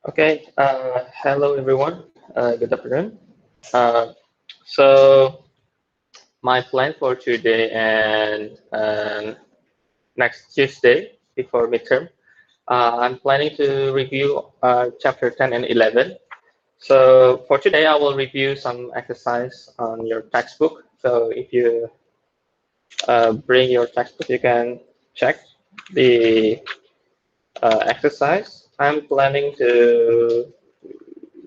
Okay, hello everyone. Good afternoon. Uh, so my plan for today and next Tuesday before midterm, I'm planning to review chapter 10 and 11. So for today, I will review some exercise on your textbook. So if you bring your textbook, you can check the exercise. I'm planning to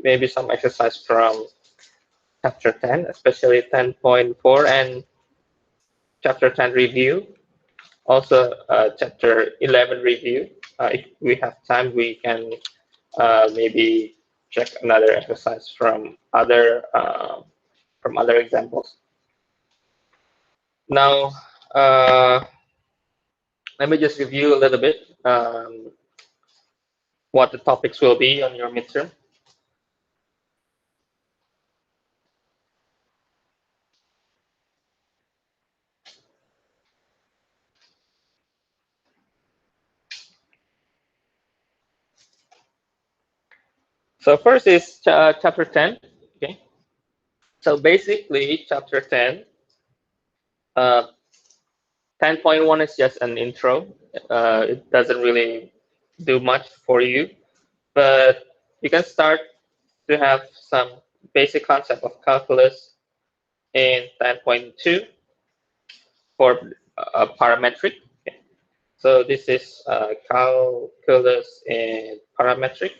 maybe some exercise from chapter 10, especially 10.4 and chapter 10 review. Also, chapter 11 review. If we have time, we can maybe check another exercise from other examples. Now, uh, let me just review a little bit what the topics will be on your midterm. So first is chapter 10. Okay. So basically, chapter 10, 10.1 is just an intro. It doesn't really do much for you, but you can start to have some basic concept of calculus in 10.2 for parametric. Okay. So this is calculus in parametric.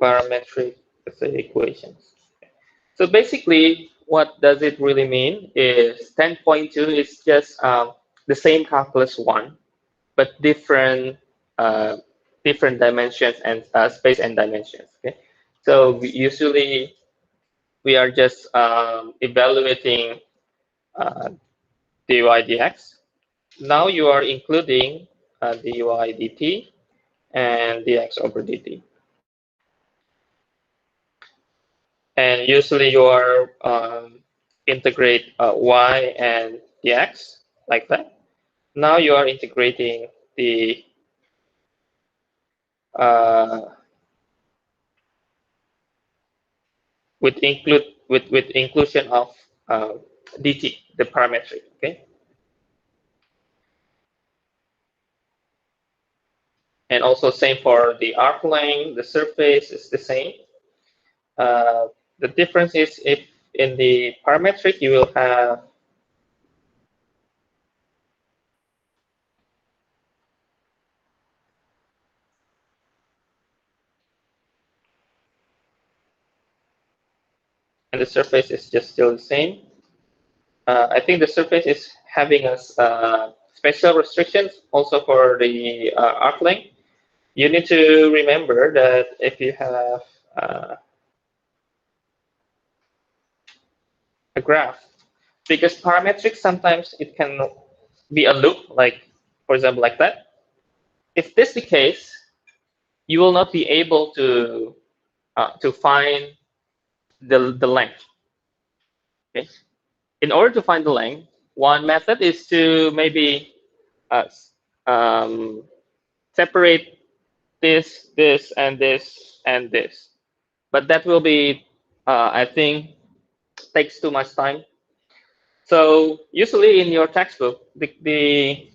Parametric equations. So basically, what does it really mean is 10.2 is just the same calculus 1, but uh, different dimensions and space and dimensions. Okay, so usually we are just evaluating dy dx. Now you are including dy dt and dx over dt. And usually you are integrate y and dx like that. Now you are integrating the uh, with inclusion of dt, the parametric. Okay, and also same for the arc length. The surface is the same. Uh, the difference is if in the parametric you will have and the surface is just still the same. I think the surface is having a special restrictions also for the arc length. You need to remember that if you have a graph, because parametric sometimes it can be a loop, like for example like that. If this is the case, you will not be able to find the length. Okay, in order to find the length, one method is to maybe uh, um, separate this, and this, and this. But that will be, I think, takes too much time. So usually in your textbook, the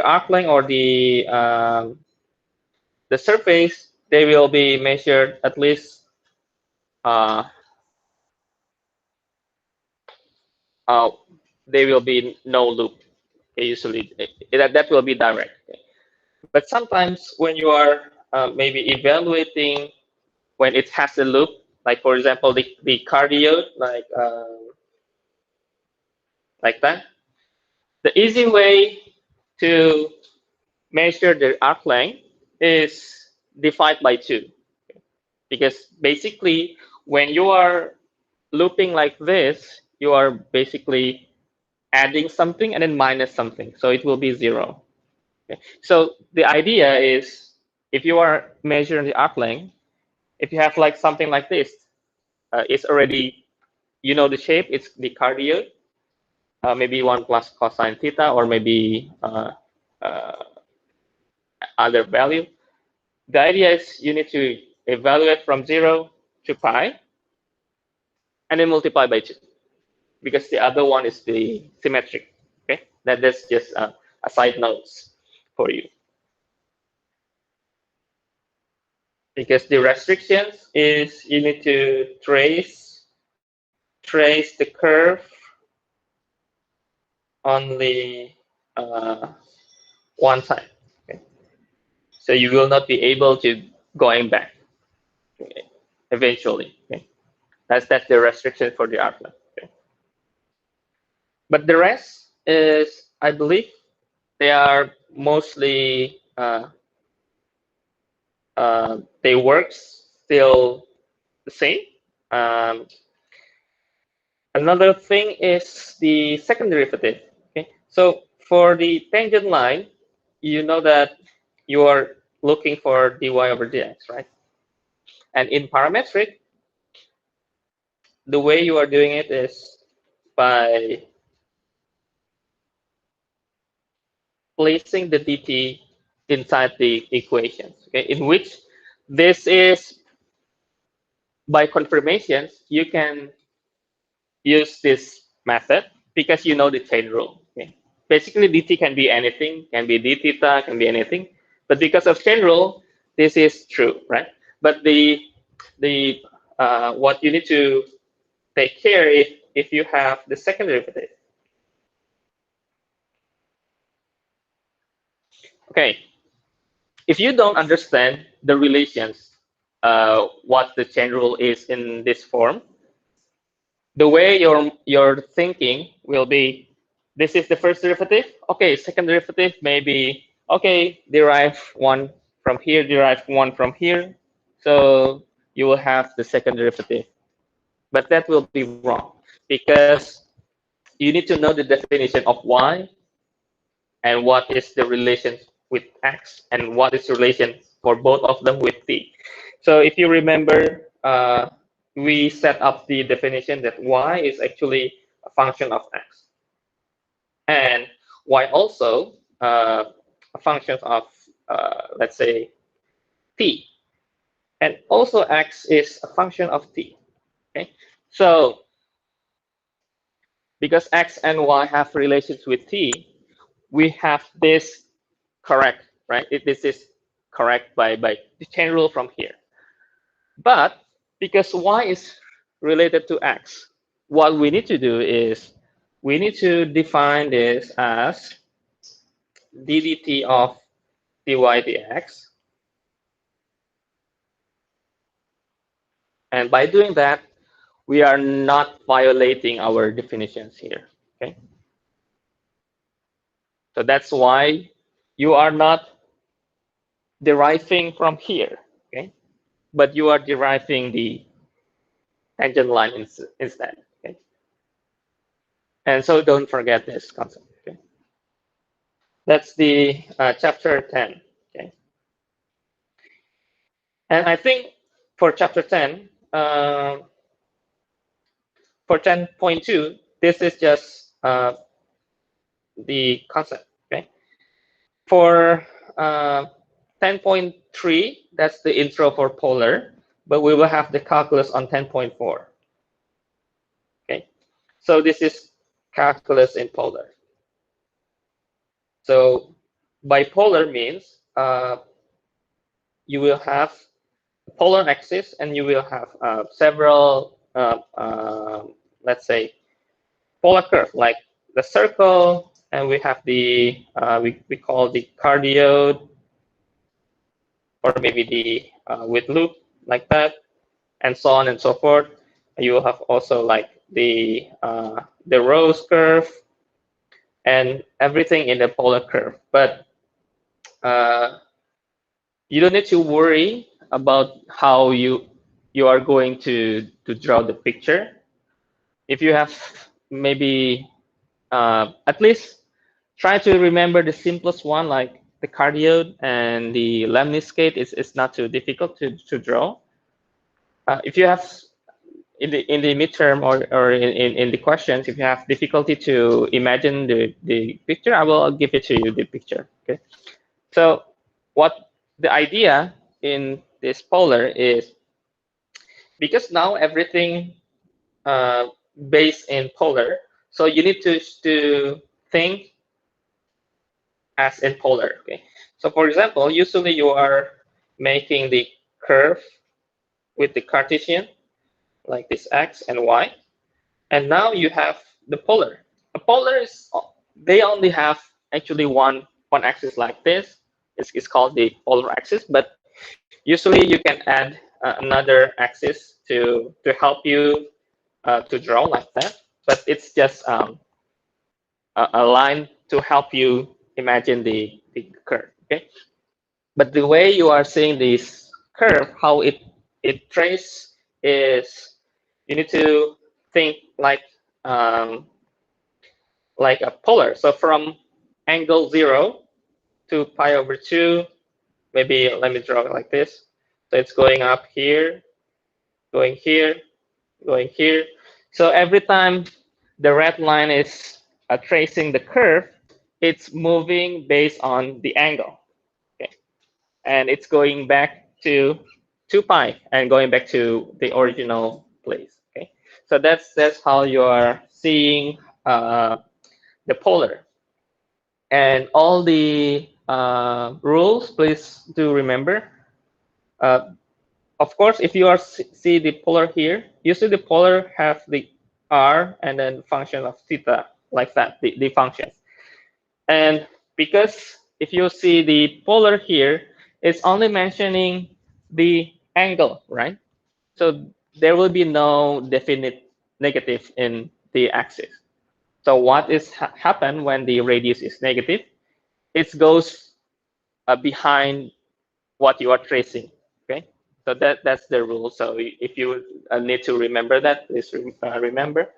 arc length or the surface, they will be measured at least uh, uh, they will be no loop. Okay, usually that will be direct. Okay. But sometimes when you are maybe evaluating when it has a loop, like for example the cardioid, like that, the easy way to measure the arc length is divide by 2, because basically when you are looping like this, you are basically adding something and then minus something, so it will be 0. Okay. So the idea is if you are measuring the arc length, if you have like something like this, it's already, you know, the shape, it's the cardioid, maybe 1 plus cosine theta, or maybe other value. The idea is you need to evaluate from 0 to pi and then multiply by 2, because the other one is the symmetric. Okay, that's just a side notes for you. Because the restrictions is you need to trace the curve only one time. Okay? So you will not be able to going back, okay, eventually. Okay? That's the restriction for the arc length. Okay? But the rest is, I believe, they are mostly they work still the same. Um, Another thing is the second derivative. Okay, so for the tangent line, you know that you are looking for dy over dx, right? And in parametric, the way you are doing it is by placing the dt inside the equations. Okay, in which this is by confirmations, you can use this method because you know the chain rule. Okay? Basically, dt can be anything, can be d theta, can be anything. But because of chain rule, this is true, right? But the what you need to take care if you have the second derivative. Okay, if you don't understand the relations, what the chain rule is in this form, the way your thinking will be, this is the first derivative. Okay, second derivative maybe, okay, derive one from here, derive one from here. So you will have the second derivative. But that will be wrong because you need to know the definition of y and what is the relation with x and what is the relation for both of them with t. So if you remember, we set up the definition that y is actually a function of x, and y also a function of, let's say, t, and also x is a function of t. Okay, so because x and y have relations with t, we have this correct, right? This is correct by the chain rule from here. But because y is related to x, what we need to do is we need to define this as ddt of dy dx. And by doing that, we are not violating our definitions here. Okay. So that's why you are not deriving from here. Okay. But you are deriving the tangent line instead. Okay. And so don't forget this concept. Okay. That's the chapter 10. Okay. And I think for chapter 10, for 10.2, this is just the concept. Okay. For 10.3, that's the intro for polar, but we will have the calculus on 10.4. Okay. So this is calculus in polar. So bipolar means you will have a polar axis and you will have several, let's say, polar curve, like the circle, and we have the, we call the cardioid, or maybe the with loop, like that, and so on and so forth. You will have also like the rose curve and everything in the polar curve. But you don't need to worry about how you are going to draw the picture. If you have maybe at least try to remember the simplest one, like the cardioid and the lemniscate. It's not too difficult to draw. If you have in the midterm or in the questions, if you have difficulty to imagine the picture, I will give it to you, the picture. Okay. So what the idea in this polar is, because now everything based in polar, so you need to think as in polar. Okay. So for example, usually you are making the curve with the Cartesian, like this x and y, and now you have the polar. A polar is, they only have actually one axis like this. It's called the polar axis, but usually you can add another axis to help you to draw like that. But it's just a line to help you imagine the curve. Okay, but the way you are seeing this curve, how it traces is, you need to think like a polar. So from angle 0 to pi over 2, maybe let me draw it like this. So it's going up here, going here, going here. So every time the red line is tracing the curve, it's moving based on the angle. Okay, and it's going back to 2 pi and going back to the original place. Okay, so that's how you are seeing the polar. And all the rules, please do remember. Uh, of course, if you are see the polar here, usually the polar have the r and then function of theta, like that, the functions. And because if you see the polar here, it's only mentioning the angle, right? So there will be no definite negative in the axis. So what is happen when the radius is negative? It goes behind what you are tracing. Okay, so that's the rule. So if you need to remember that, please remember.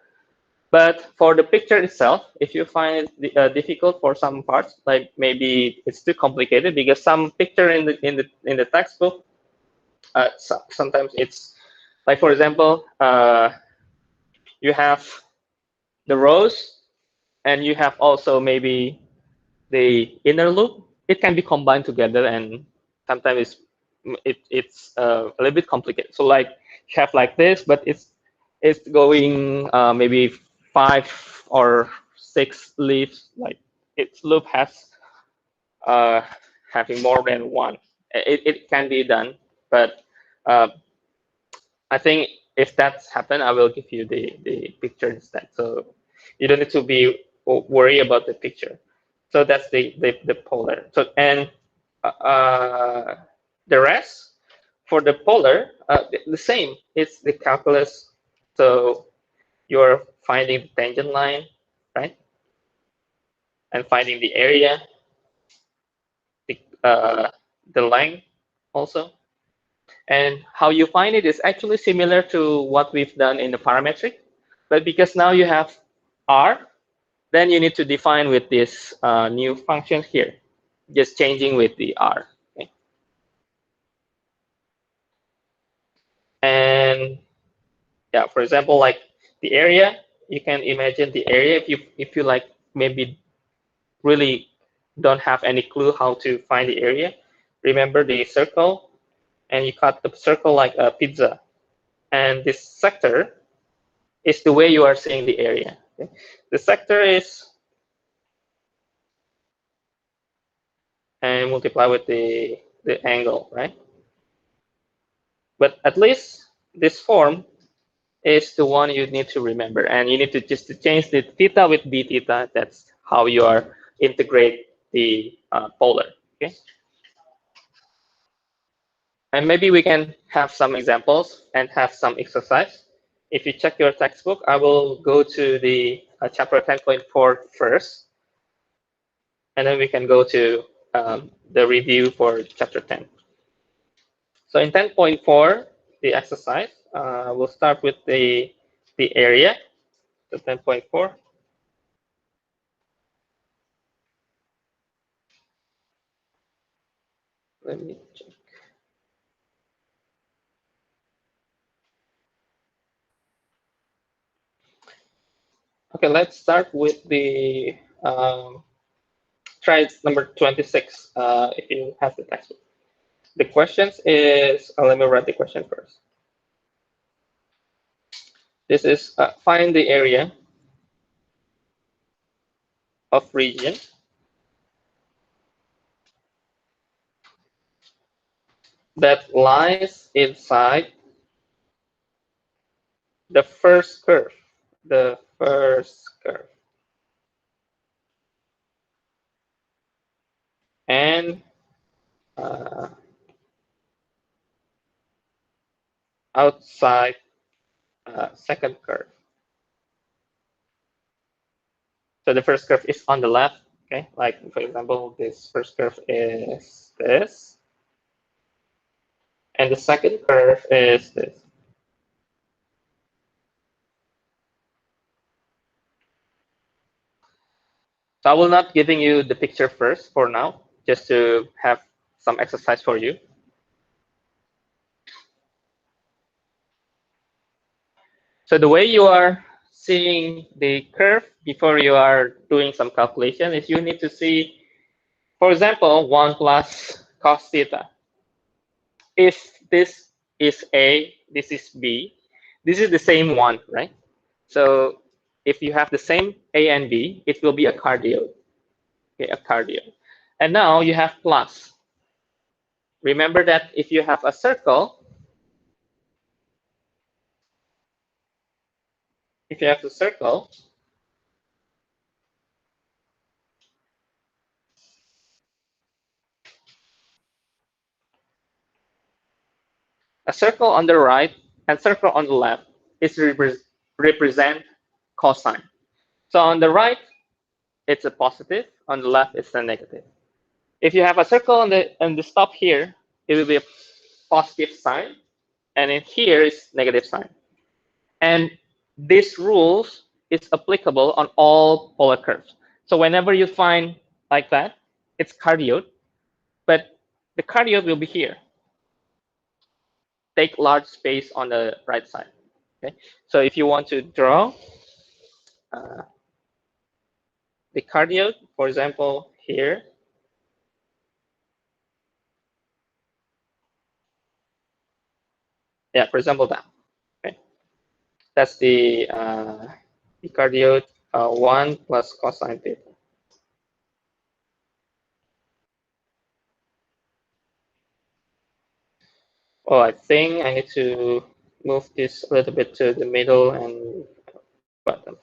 But for the picture itself, if you find it difficult for some parts, like maybe it's too complicated, because some picture in the textbook, sometimes it's like, for example, you have the rows, and you have also maybe the inner loop. It can be combined together, and sometimes it's a little bit complicated. So like you have like this, but it's going maybe 5 or 6 leaves. Like its loop has having more than one. It can be done, but uh, I think if that's happened, I will give you the picture instead. So you don't need to be worry about the picture. So that's the polar. So and the rest for the polar, the same. It's the calculus. So you're finding the tangent line, right? And finding the area, the the length also. And how you find it is actually similar to what we've done in the parametric, but because now you have r, then you need to define with this new function here, just changing with the r. Okay? And yeah, for example, like the area, you can imagine the area if you like maybe really don't have any clue how to find the area. Remember the circle, and you cut the circle like a pizza, and this sector is the way you are seeing the area. Okay? The sector is, and multiply with the angle, right? But at least this form is the one you need to remember, and you need to just to change the theta with d theta. That's how you are integrate the polar. Okay. And maybe we can have some examples and have some exercise. If you check your textbook, I will go to the chapter 10.4 first, and then we can go to the review for chapter 10. So in 10.4, the exercise, we'll start with the area, so 10.4. Let me check. Okay, let's start with the try number 26 if you have the textbook. The questions is, let me write the question first. This is find the area of region that lies inside the first curve. The first curve. And outside second curve. So the first curve is on the left. Okay, like for example, this first curve is this, and the second curve is this. So I will not giving you the picture first for now, just to have some exercise for you. So the way you are seeing the curve before you are doing some calculation is you need to see, for example, 1 plus cos theta. If this is A, this is B, this is the same one, right? So if you have the same A and B, it will be a cardioid. Okay, a cardioid. And now you have plus. Remember that if you have a circle, if you have the circle, a circle on the right and circle on the left is represent cosine. So on the right, it's a positive. On the left, it's a negative. If you have a circle on the stop here, it will be a positive sign, and in here is negative sign. And this rules is applicable on all polar curves. So whenever you find like that, it's cardioid, but the cardioid will be here. Take large space on the right side. Okay, so if you want to draw the cardioid, for example, here, yeah, for example that. Okay, that's the cardioid 1 plus cosine theta. Oh, I think I need to move this a little bit to the middle and bottom.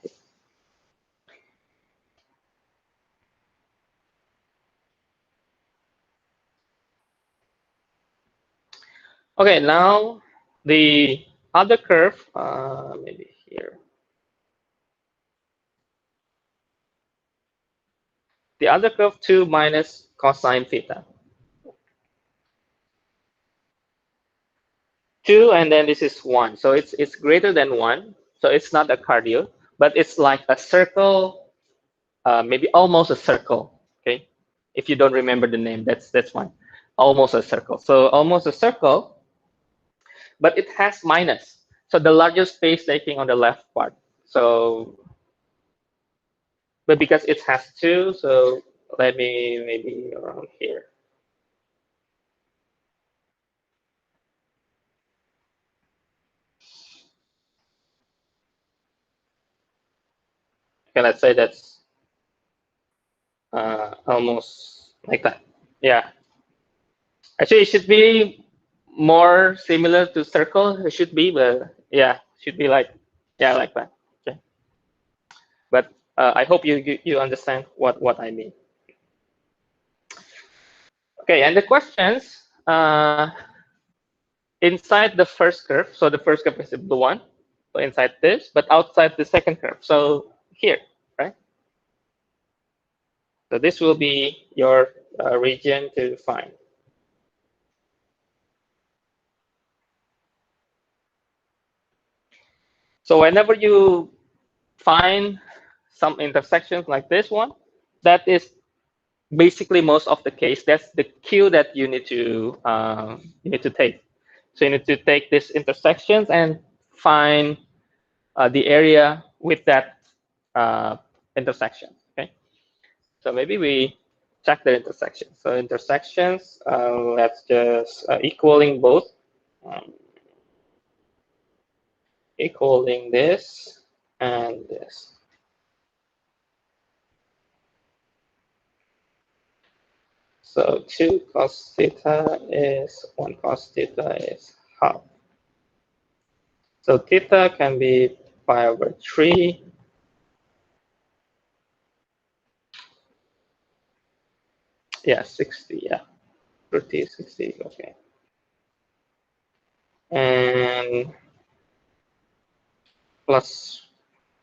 Okay, now the other curve, maybe here. The other curve 2 minus cosine theta. 2 and then this is 1. So it's greater than 1. So it's not a cardioid, but it's like a circle, maybe almost a circle. Okay, if you don't remember the name, that's fine. Almost a circle. So almost a circle, but it has minus. So the larger space taking on the left part. So, but because it has 2, so let me maybe around here. Okay, let's say that's almost like that. Yeah. Actually, it should be more similar to circle. It should be, but yeah, should be like, yeah, like that. Okay. But I hope you understand what I mean. Okay, and the questions inside the first curve. So the first curve is the blue one. So inside this, but outside the second curve. So here, right? So this will be your region to find. So whenever you find some intersections like this one, that is basically most of the case. That's the cue that you need to take. So you need to take these intersections and find the area with that intersection. Okay, so maybe we check the intersection. So intersections, let's just equaling both, equaling this and this. So 2 cos theta is 1 cos theta is half. So theta can be pi over 3. Yeah, 60, yeah. 30, 60, okay. And plus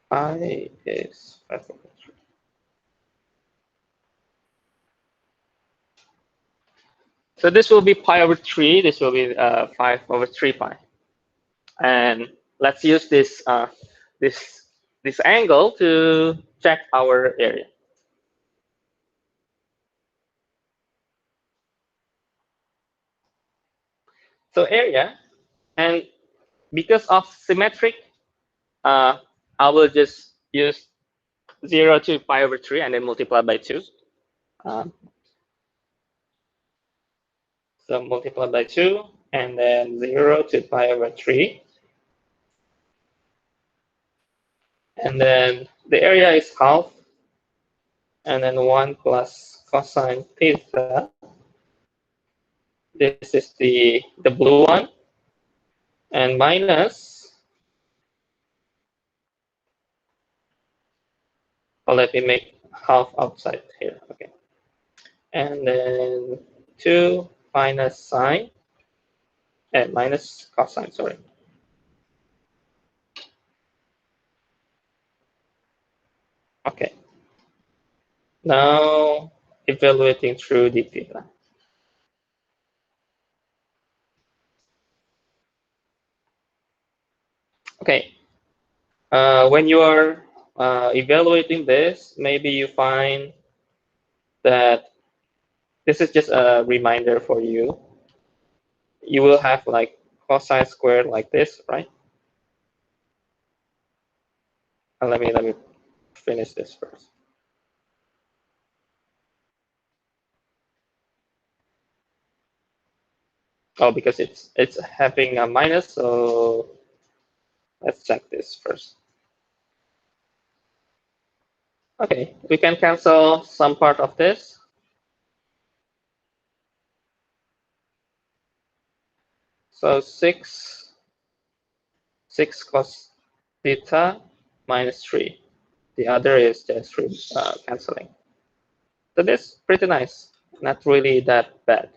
pi is 5 over 3. So this will be pi over 3. This will be 5 over 3 pi. And let's use this this angle to check our area. So area, and because of symmetric, I will just use 0 to pi over 3 and then multiply by 2. So multiply by 2 and then 0 to pi over 3. And then the area is half, and then 1 plus cosine theta. This is the blue one, and minus, let me make half outside here, okay. And then 2 minus sine, and minus cosine, sorry. Okay. Now evaluating through d theta. Okay. When you are evaluating this, maybe you find that this is just a reminder for you. You will have like cosine squared like this, right? Let me finish this first. Oh, because it's having a minus, so let's check this first. Okay, we can cancel some part of this. So 6 cos theta minus 3. The other is just canceling. So this is pretty nice, not really that bad.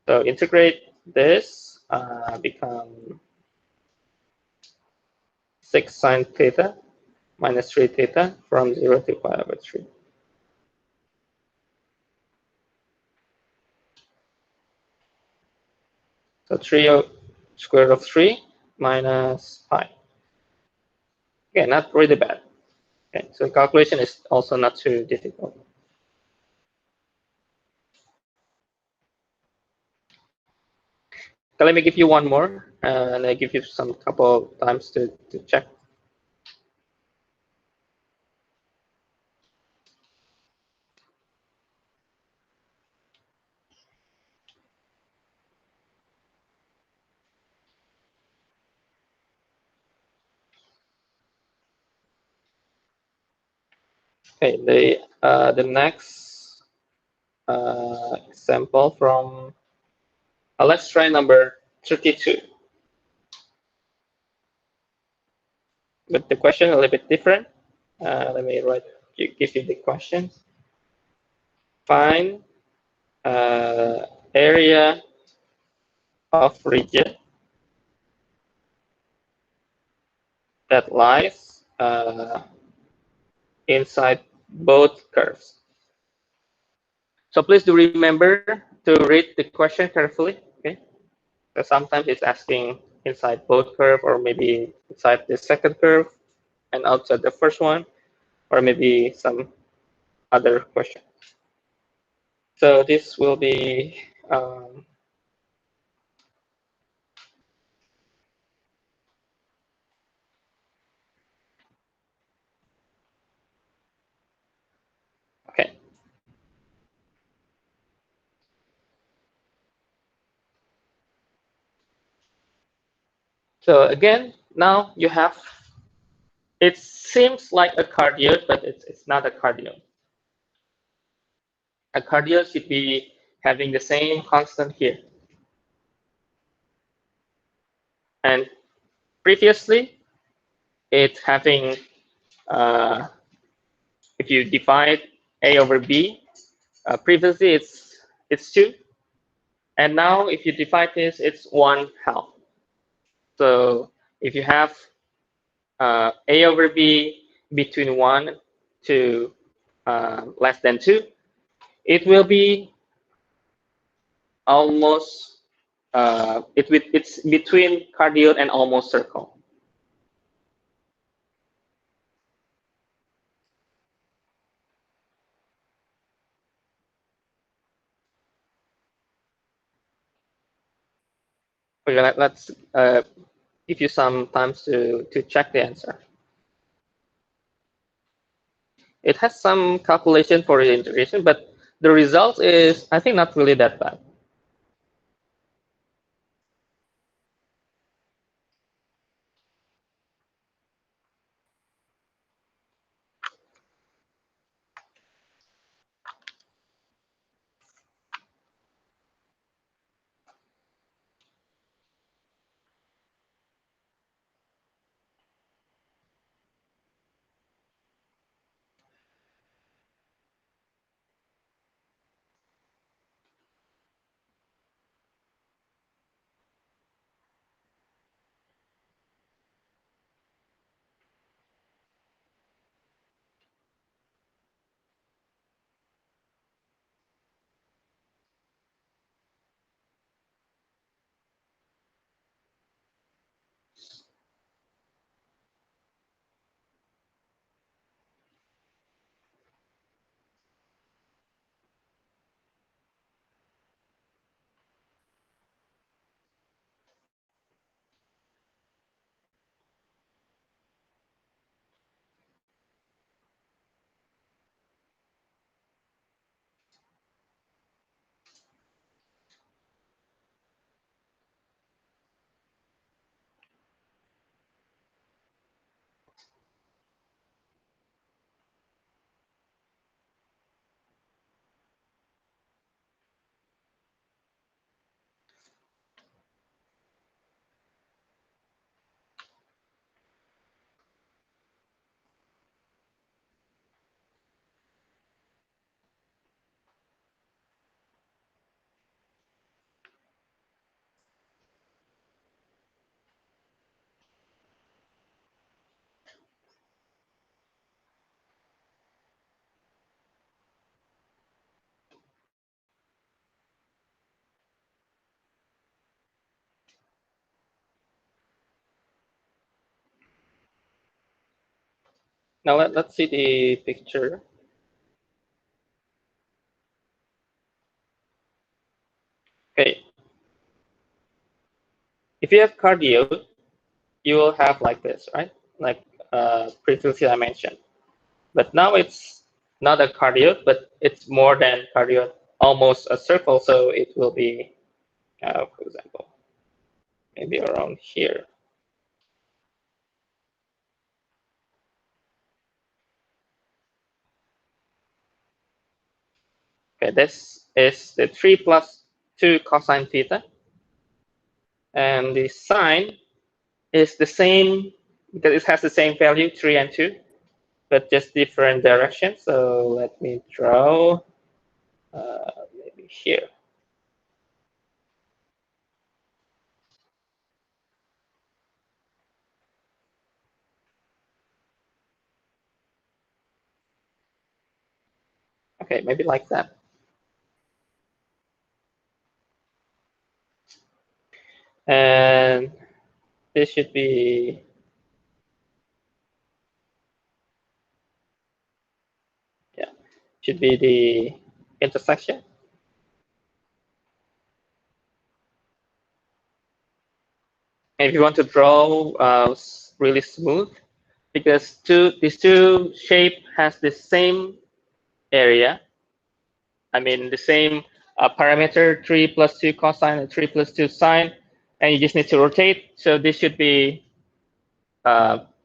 So integrate this, become 6 sine theta minus 3 theta from 0 to pi over 3. So 3 square root of 3 minus pi. Okay, not really bad. Okay, so calculation is also not too difficult. So let me give you one more, and I give you some couple times to check. Okay, the next example from let's try number 32. But the question a little bit different. Let me give you the question. Find area of region that lies inside both curves. So please do remember to read the question carefully. Okay, so sometimes it's asking inside both curve, or maybe inside the second curve and outside the first one, or maybe some other question. So this will be So again, now you have, it seems like a cardioid, but it's not a cardioid. A cardioid should be having the same constant here. And previously, it's having, if you divide A over B, previously it's 2. And now if you divide this, it's 1/2. So if you have A over B between 1 to less than 2, it will be almost, it's between cardioid and almost circle. Okay, let's give you some time to check the answer. It has some calculation for the integration, but the result is, I think, not really that bad. Now let's see the picture. Okay. If you have cardioid, you will have like this, right? Like previously I mentioned. But now it's not a cardioid, but it's more than cardioid, almost a circle. So it will be, for example, maybe around here. Okay, this is the 3 plus 2 cosine theta. And the sine is the same, because it has the same value, 3 and 2, but just different direction. So let me draw maybe here. Okay, maybe like that. And this should be, yeah, should be the intersection. And if you want to draw really smooth, because these two shape has the same area, I mean the same parameter, 3 plus 2 cosine and 3 plus 2 sine, and you just need to rotate. So this should be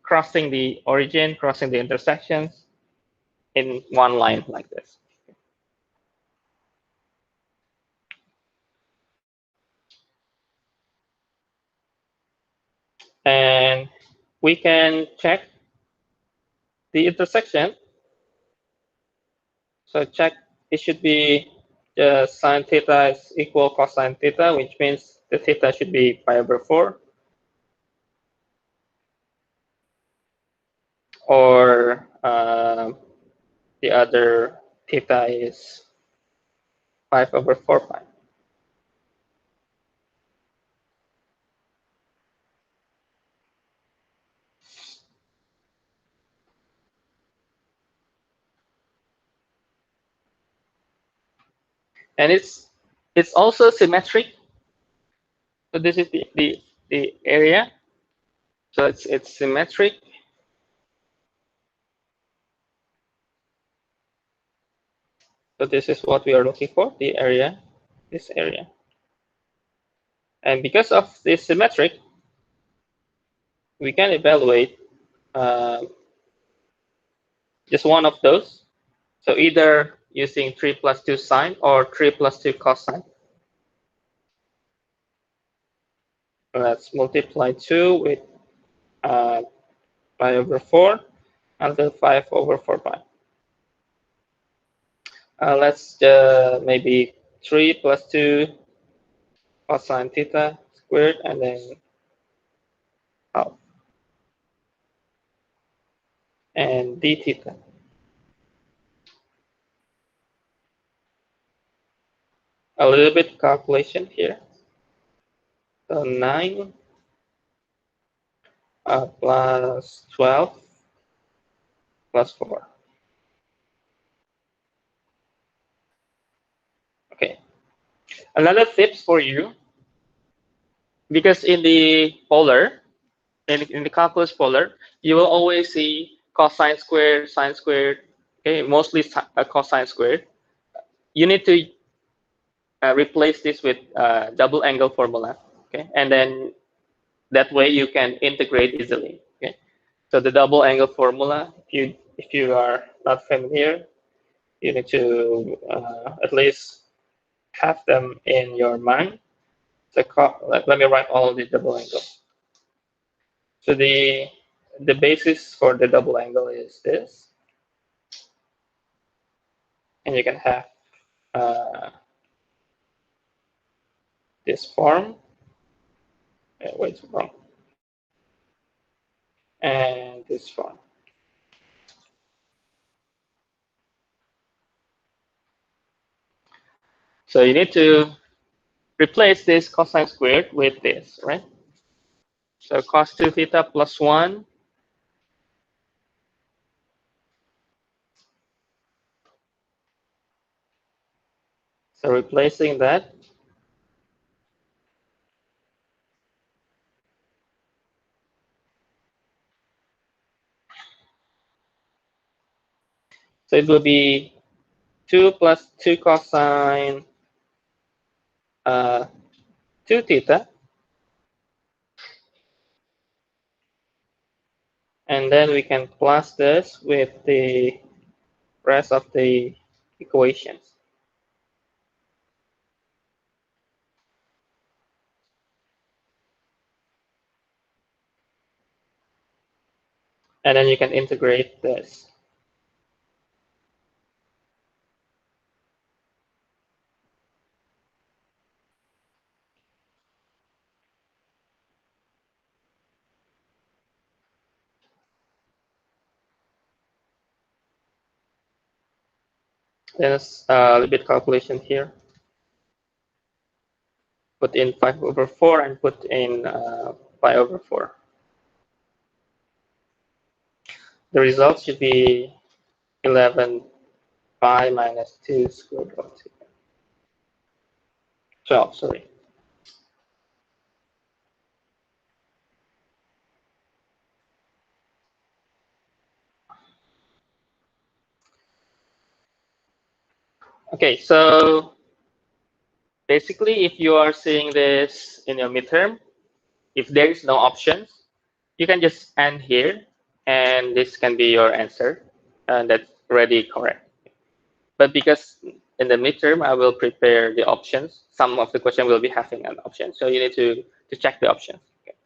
crossing the origin, crossing the intersections in one line like this. And we can check the intersection. So check, it should be the sine theta is equal cosine theta, which means the theta should be pi/4. Or the other theta is 5/4 pi. And it's also symmetric. So this is the area. So it's symmetric. So this is what we are looking for, the area, this area. And because of this symmetric, we can evaluate just one of those. So either using 3 plus 2 sine or 3 plus 2 cosine. Let's multiply 2 with pi/4 until 5/4 pi. Let's maybe 3 plus 2 cosine theta squared and then half. And d theta. A little bit calculation here. So 9 plus 12 plus 4. Okay. Another tips for you, because in the polar, in the calculus polar, you will always see cosine squared, sine squared, okay, mostly cosine squared. You need to replace this with double angle formula, okay, and then that way you can integrate easily, okay. So the double angle formula, if you are not familiar, you need to at least have them in your mind. So let me write all the double angle. So the basis for the double angle is this, and you can have this form. Wait, wrong. And this form. So you need to replace this cosine squared with this, right? So cos 2 theta plus 1 . So replacing that, so it will be 2 plus 2 cosine 2 theta. And then we can plus this with the rest of the equations. And then you can integrate this. There's a little bit calculation here. Put in 5/4 and put in pi/4. The result should be 11 pi minus 2 squared root 12, sorry. Okay, so basically if you are seeing this in your midterm, If there is no options, you can just end here, and this can be your answer, and that's already correct. But because in the midterm, I will prepare the options. Some of the question will be having an option, so you need to check the options. Okay.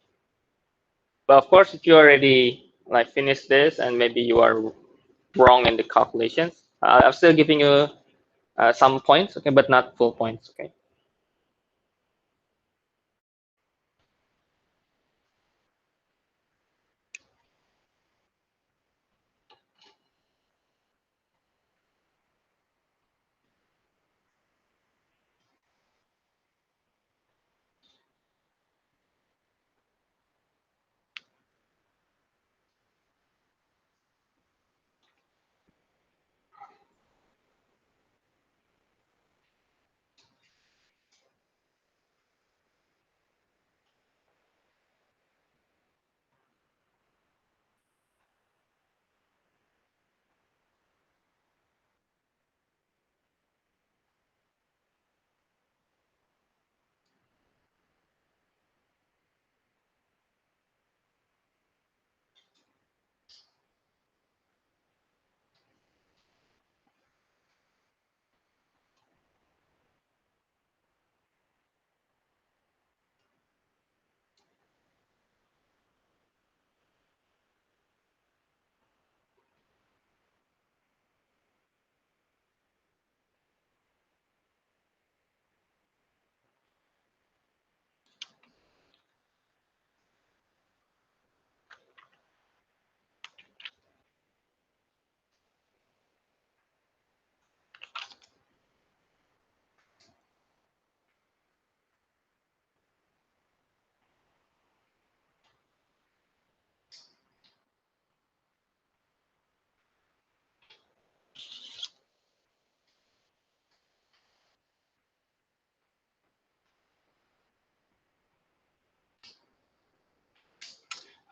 But of course, if you already like finished this and maybe you are wrong in the calculations, I'm still giving you some points, okay, but not full points, okay.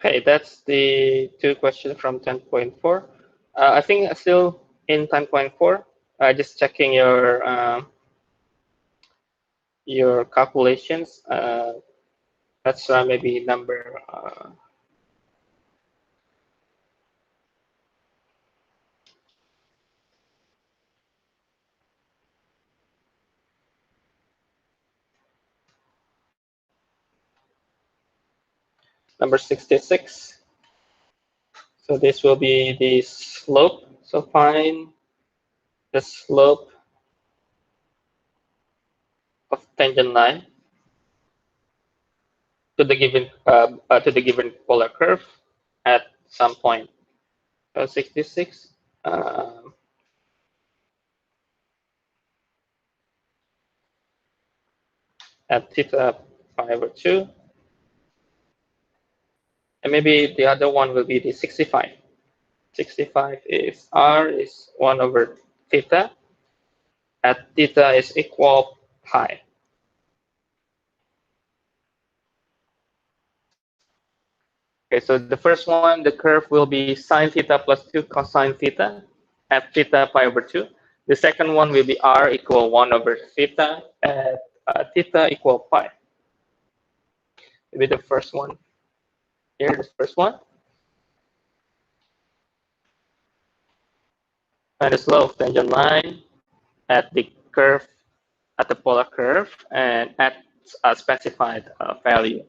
Okay, that's the two questions from 10.4. I think still in 10.4, just checking your calculations. That's maybe number 66. So this will be the slope. So find the slope of tangent line to the given polar curve at some point. So 66 um, at theta pi over 2, and maybe the other one will be the 65. 65 is r is 1 over theta at theta is equal pi. Okay, so the first one, the curve will be sine theta plus 2 cosine theta at theta pi over 2. The second one will be r equal 1 over theta at theta equal pi. Maybe the first one here, the first one. Find the slope of tangent line at the curve, at the polar curve, and at a specified value.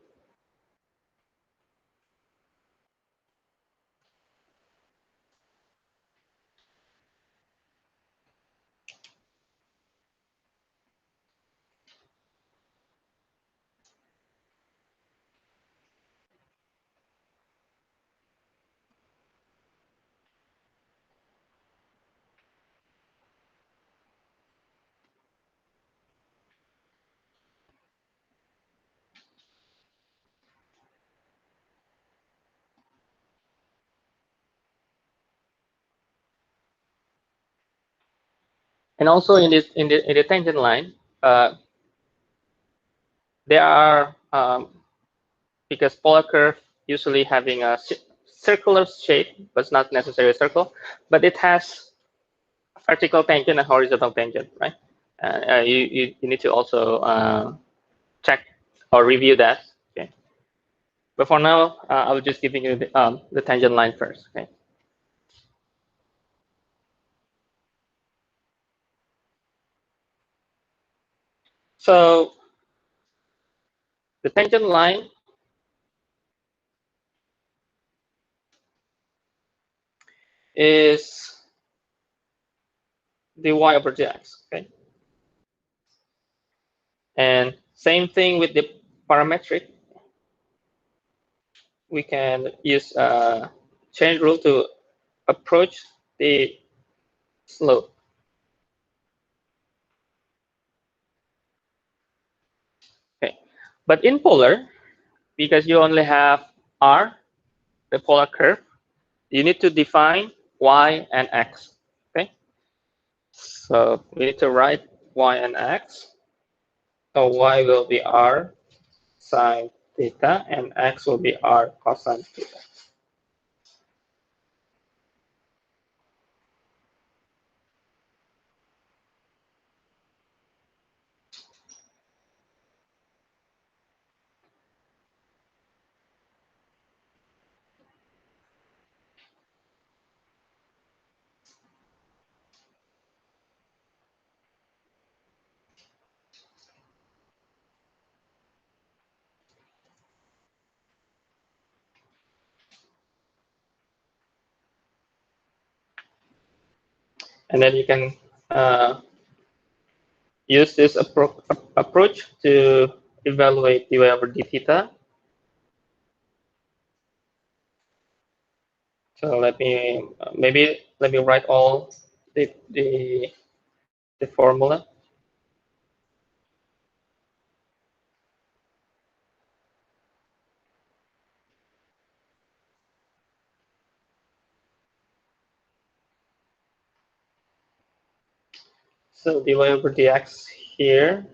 And also in the tangent line, there are because polar curve usually having a circular shape, but it's not necessarily a circle, but it has a vertical tangent and horizontal tangent, right? You need to also check or review that. Okay. But for now, I will just giving you the tangent line first. Okay. So the tangent line is dy over dx. Okay. And same thing with the parametric. We can use chain rule to approach the slope. Okay. But in polar, because you only have r, the polar curve, you need to define y and x. Okay. So we need to write y and x. So y will be r sine theta, and x will be r cosine theta. And then you can use this approach to evaluate dy over d theta. So let me let me write all the formula. So dy over dx here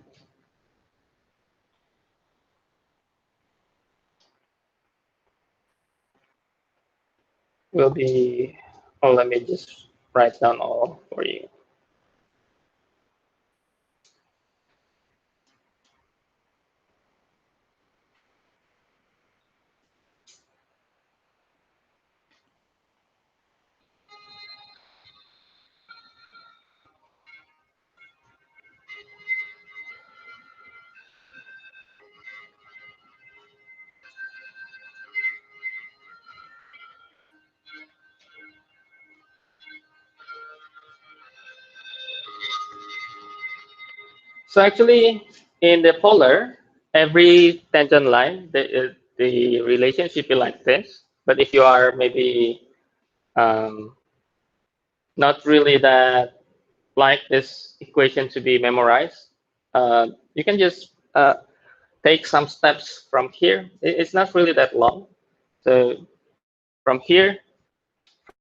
will be, oh, let me just write down all for you. So actually, in the polar, every tangent line, the relationship is like this. But if you are maybe not really that like this equation to be memorized, you can just take some steps from here. It's not really that long. So from here,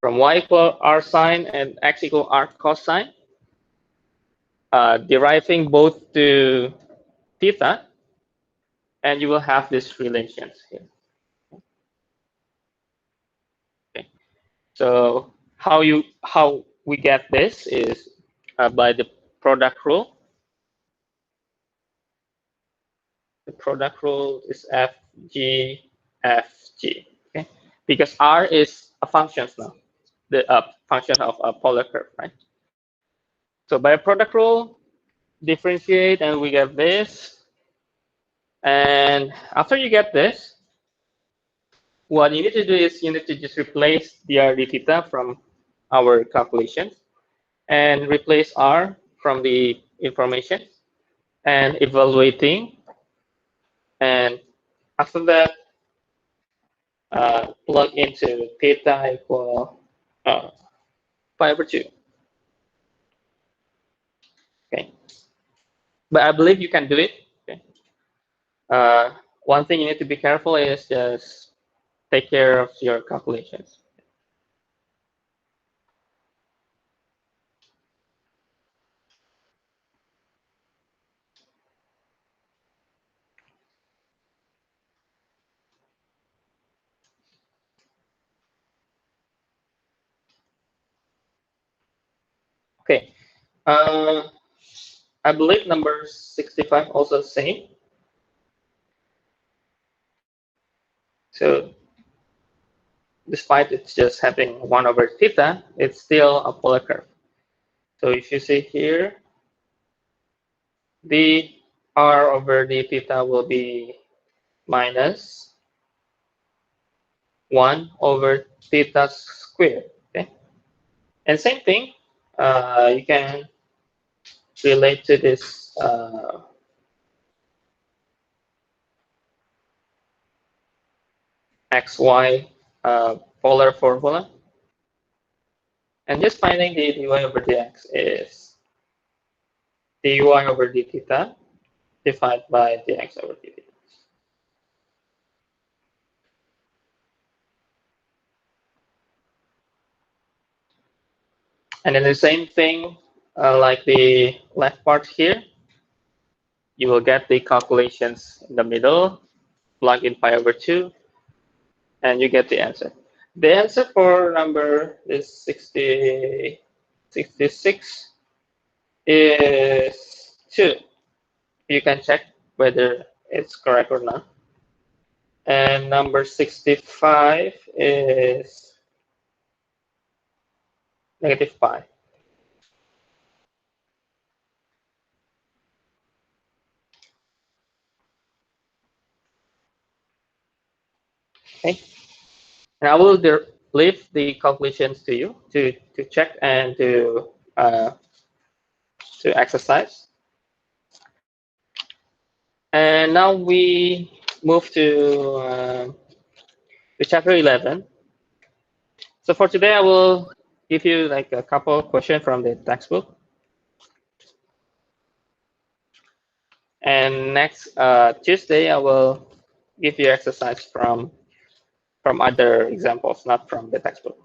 from y equal r sine and x equal r cosine, deriving both to theta, and you will have these relations here. Okay. So how we get this is by the product rule. The product rule is FG FG. Okay, because R is a function now, the function of a polar curve, right? So by a product rule, differentiate, and we get this. And after you get this, what you need to do is you need to just replace dr d theta from our calculations and replace R from the information and evaluating. And after that, plug into theta equal pi over 2. Okay. But I believe you can do it. Okay. One thing you need to be careful is just take care of your calculations. Okay. I believe number 65 also same. So despite it's just having 1 over theta, it's still a polar curve. So if you see here, the r over d theta will be minus 1 over theta squared. Okay, and same thing, you can relate to this xy polar formula, and just finding the dy over dx is dy over d theta divided by dx over d theta. And then the same thing, like the left part here, you will get the calculations in the middle, plug in pi over 2, and you get the answer. The answer for number is 66 is 2. You can check whether it's correct or not. And number 65 is negative pi. Okay. And I will leave the calculations to you to check and to exercise. And now we move to chapter 11. So for today, I will give you like a couple of questions from the textbook. And next Tuesday, I will give you exercise from other examples, not from the textbook.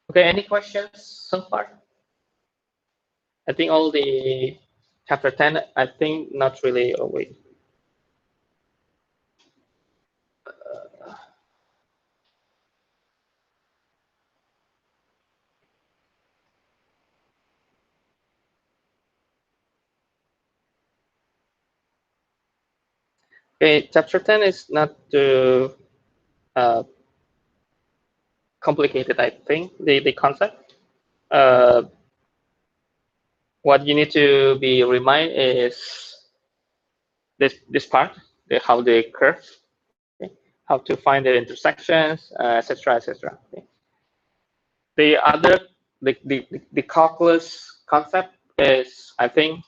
Okay, any questions so far? I think all the chapter 10, I think not really. Oh, wait. Okay, chapter 10 is not too complicated, I think, the concept. What you need to be remind is this part, how they curve, okay? How to find the intersections, etc., etc. Okay? The other, the calculus concept is, I think,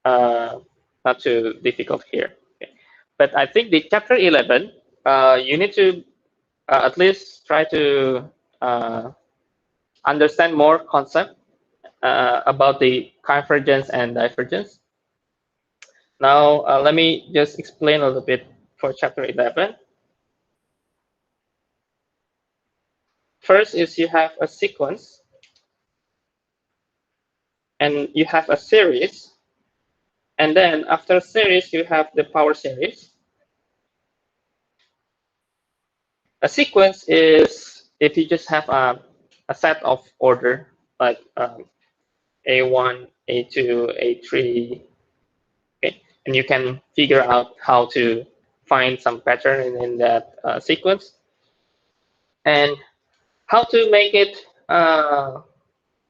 not too difficult here. Okay? But I think the chapter 11, you need to at least try to understand more concept about the convergence and divergence. Now, let me just explain a little bit for chapter 11. First is you have a sequence, and you have a series, and then after series, you have the power series. A sequence is if you just have a set of order, like A1, A2, A3, okay, and you can figure out how to find some pattern in that sequence, and how to make it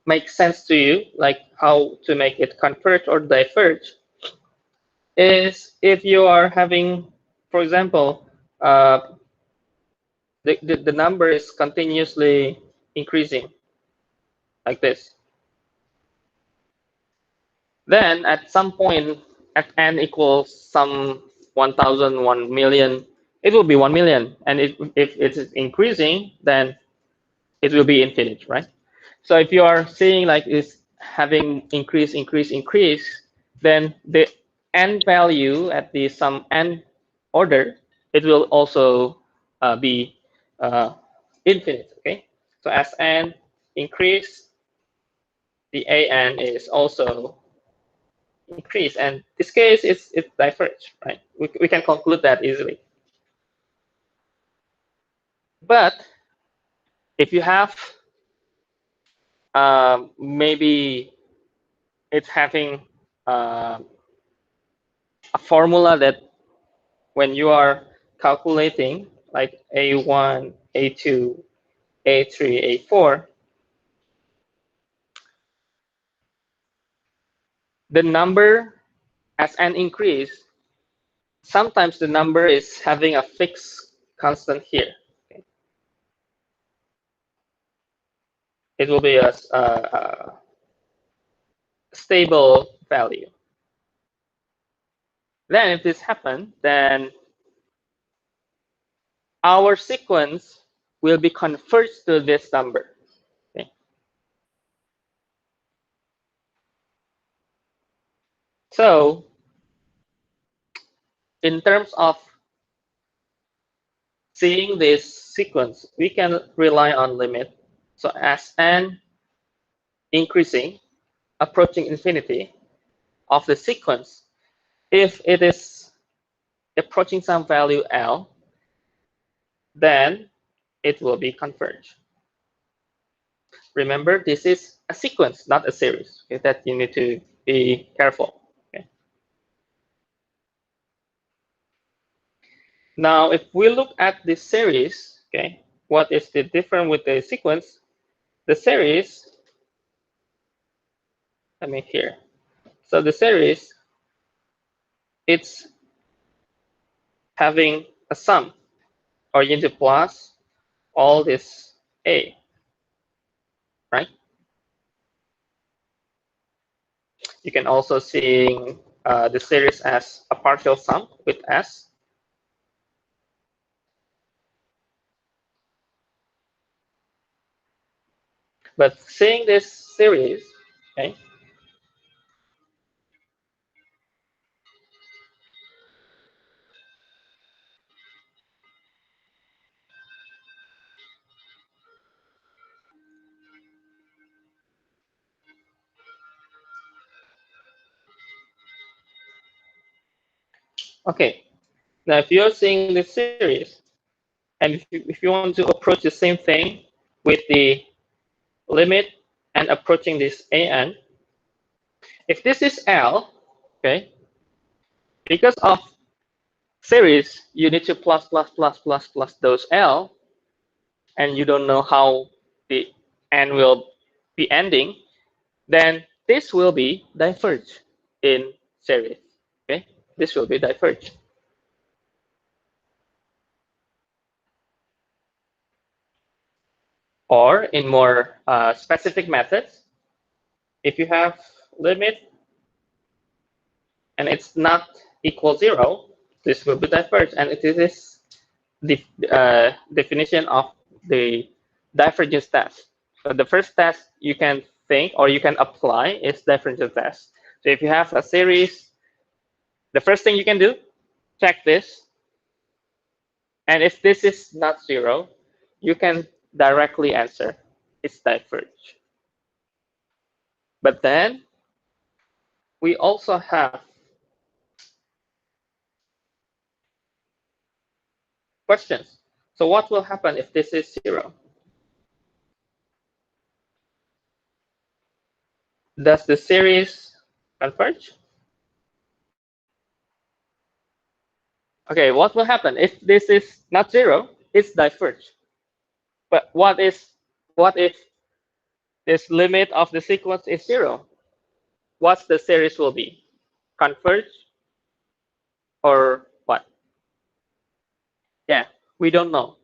make sense to you, like how to make it converge or diverge, is if you are having, for example, the number is continuously increasing like this. Then at some point, at n equals some 1,000, 1 million, it will be 1 million. And if it is increasing, then it will be infinite, right? So if you are seeing like it's having increase, then the n value at the some n order, it will also be infinite, okay? So as n increase, the an is also increase. And this case, it's diverge, right? We can conclude that easily. But if you have maybe it's having a formula that when you are calculating like A1, A2, A3, A4, the number as an increase, sometimes the number is having a fixed constant here. Okay. It will be a stable value. Then if this happens, then our sequence will be converged to this number. Okay. So in terms of seeing this sequence, we can rely on limit. So as n increasing, approaching infinity of the sequence, if it is approaching some value L, then it will be converged. Remember, this is a sequence, not a series. Okay, that you need to be careful. Okay. Now, if we look at this series, okay, what is the difference with the sequence? The series, I mean here. So the series, it's having a sum, or you need to plus all this A, right? You can also see the series as a partial sum with S. But seeing this series, okay, okay. Now, if you're seeing this series, and if you want to approach the same thing with the limit and approaching this an, if this is L, okay, because of series, you need to plus those L, and you don't know how the n will be ending, then this will be diverge in series. Okay, this will be diverge. Or in more specific methods, if you have limit and it's not equal 0, this will be diverge. And it is the definition of the divergence test. So the first test you can think or you can apply is divergence test. So if you have a series, the first thing you can do, check this. And if this is not 0, you can directly answer it's diverge. But then we also have questions. So what will happen if this is 0? Does the series converge? Okay, what will happen if this is not 0? It's diverge. But what if this limit of the sequence is 0? What's the series will be? Converge or what? Yeah, we don't know.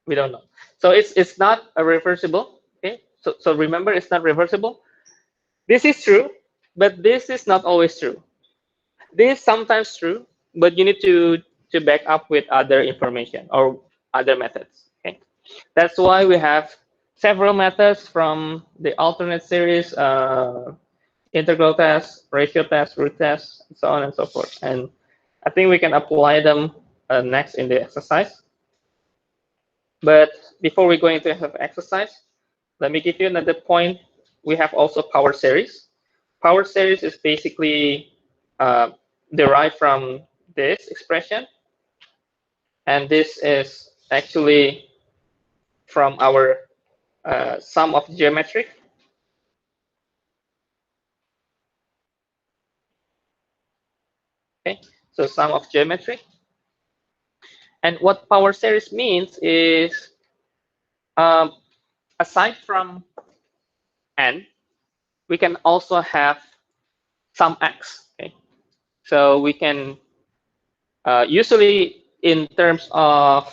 We don't know. So it's not a reversible. Okay. So remember, it's not reversible. This is true, but this is not always true. This is sometimes true, but you need to back up with other information or other methods. Okay, that's why we have several methods from the alternate series, integral test, ratio test, root test, and so on and so forth. And I think we can apply them next in the exercise. But before we go into the exercise, let me give you another point. We have also power series. Power series is basically derived from this expression. And this is actually from our sum of geometric. Okay, so sum of geometry. And what power series means is, aside from n, we can also have some x. Okay, so we can usually in terms of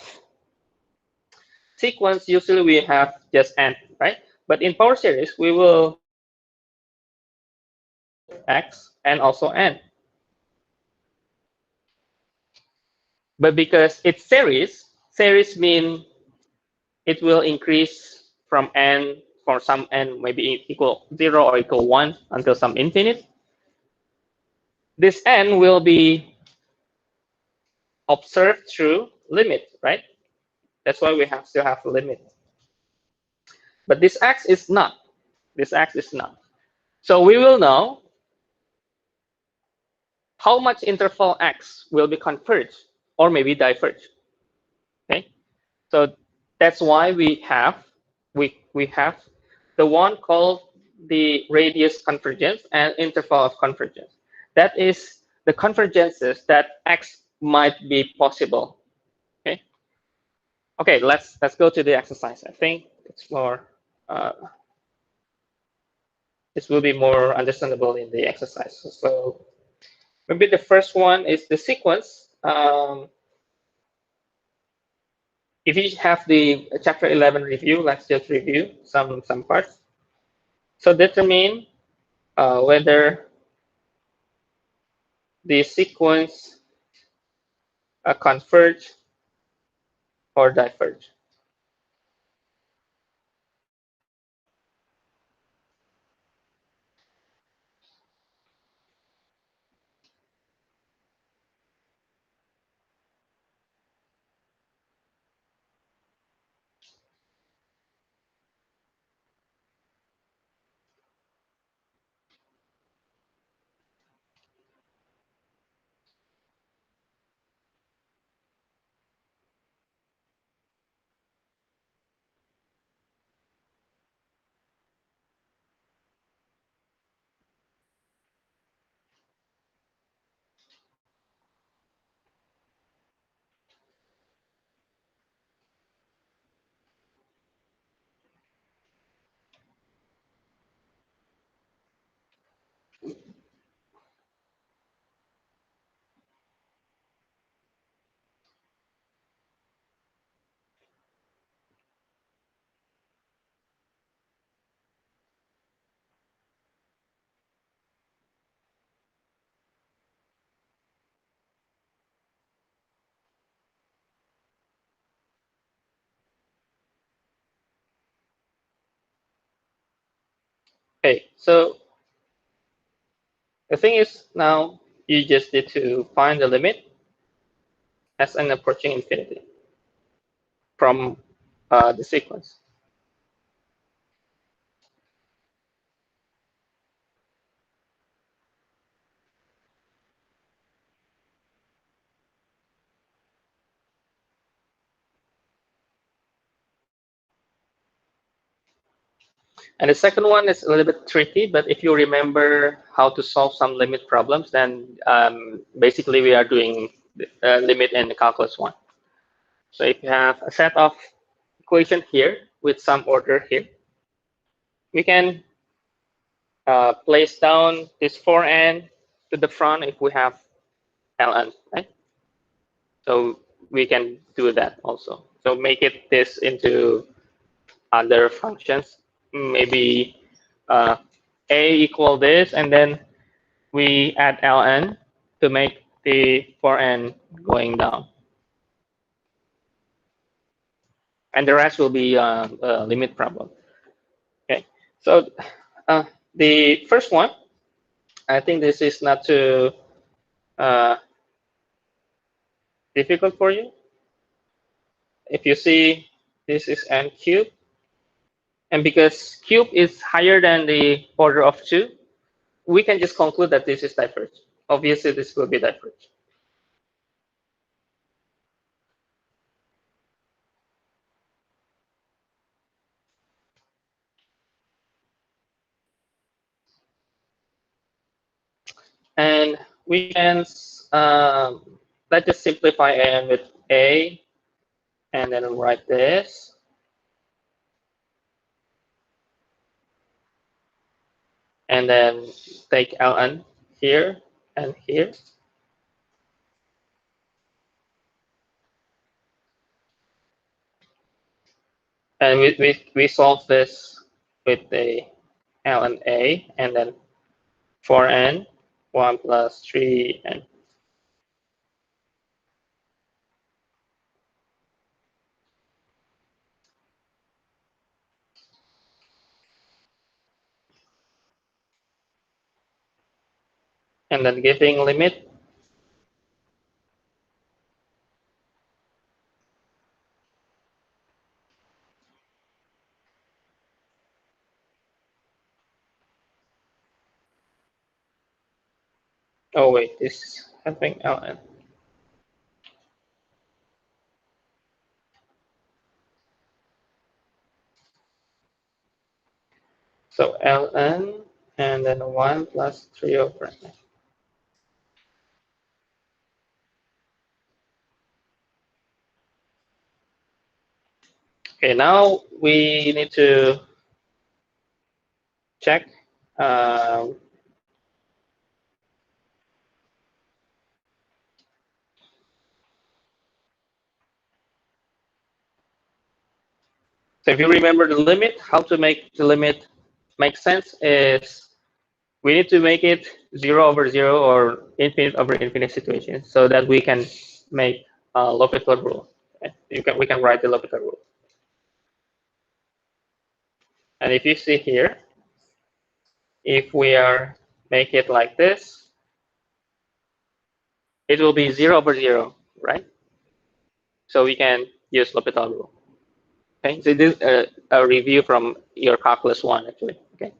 sequence, usually we have just n, right? But in power series, we will x and also n. But because it's series mean it will increase from n, for some n maybe equal 0 or equal 1 until some infinite. This n will be observed through limit, right? That's why we have still have a limit. But this x is not. This x is not. So we will know how much interval x will be converged or maybe diverged. Okay, so that's why we have the one called the radius convergence and interval of convergence. That is the convergences that x might be possible. Okay. Okay, let's go to the exercise. I think it's more. This will be more understandable in the exercise. So maybe the first one is the sequence. If you have the chapter 11 review, let's just review some parts. So determine whether the sequence converge or diverge. Okay, so the thing is now you just need to find the limit as an approaching infinity from the sequence. And the second one is a little bit tricky, but if you remember how to solve some limit problems, then basically we are doing limit and the calculus one. So if you have a set of equation here with some order here, we can place down this 4n to the front if we have ln, right? So we can do that also. So make it this into other functions, maybe a equal this, and then we add ln to make the for n going down. And the rest will be a limit problem. Okay, so the first one, I think this is not too difficult for you. If you see, this is n cubed, and because cube is higher than the order of 2, we can just conclude that this is divergent. Obviously, this will be divergent. And we can, let's just simplify n with a, and then write this. And then take ln here and here. And we solve this with the ln a, and then for n, 1 plus 3n. And then giving limit. Oh wait, this is having ln. So ln, and then 1 plus 3 over n. Okay, now we need to check so if you remember the limit, how to make the limit make sense is we need to make it 0 over 0 or infinite over infinite situation so that we can make a L'Hopital rule. Okay? We can write the L'Hopital rule. And if you see here, if we are make it like this, it will be 0 over 0, right? So we can use L'Hopital rule. Okay, so this is a review from your calculus 1 actually. Okay.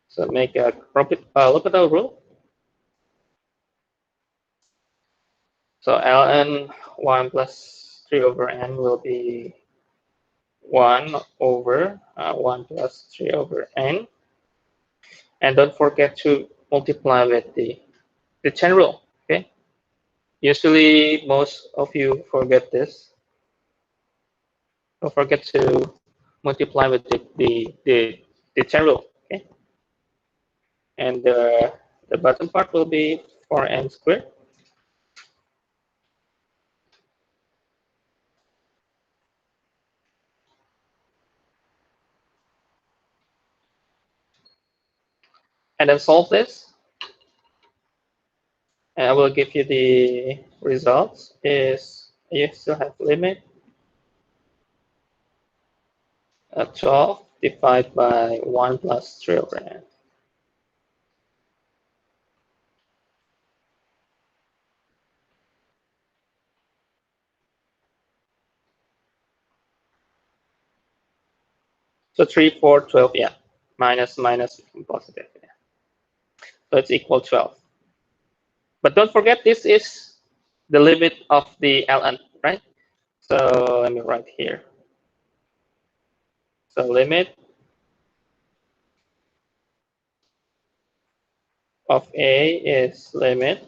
So make a L'Hopital rule. So ln 1 plus 3 over n will be 1 over 1 plus 3 over n. And don't forget to multiply with the chain rule. Okay. Usually, most of you forget this. Don't forget to multiply with the chain rule. Okay. And the bottom part will be 4n squared. And then solve this. And I will give you the results. Is you still have limit 12 divided by 1 plus 3 over n. So 3, 4, 12, yeah. Minus become positive. Yeah. So it's equal 12. But don't forget, this is the limit of the ln, right? So let me write here. So limit of a is limit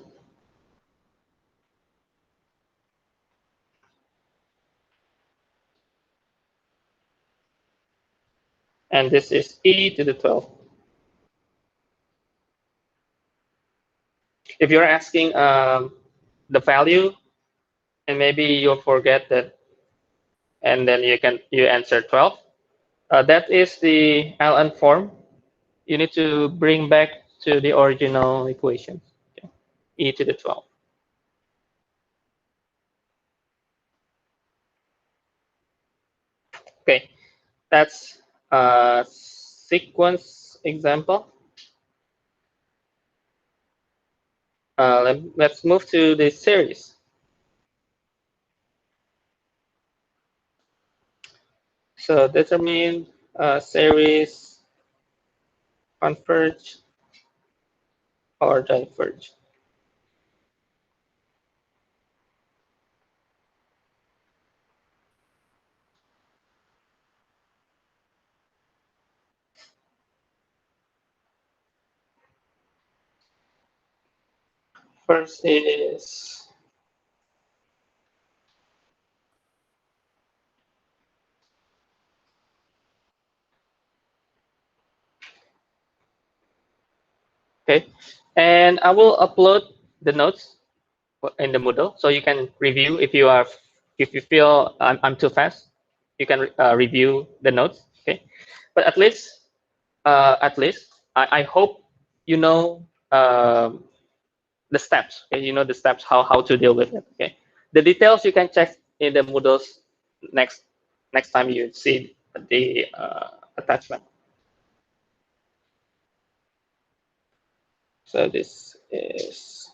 and this is e to the 12. If you're asking the value, and maybe you'll forget that, and then you answer 12. That is the ln form you need to bring back to the original equation, okay? E to the 12. Okay, that's a sequence example. Let's move to the series. So determine series converge or diverge. First is okay, and I will upload the notes in the Moodle, so you can review if you feel I'm too fast, you can review the notes. Okay, but at least I hope you know the steps. Okay, you know the steps how to deal with it. Okay, the details you can check in the Moodles next next time you see the attachment. So this is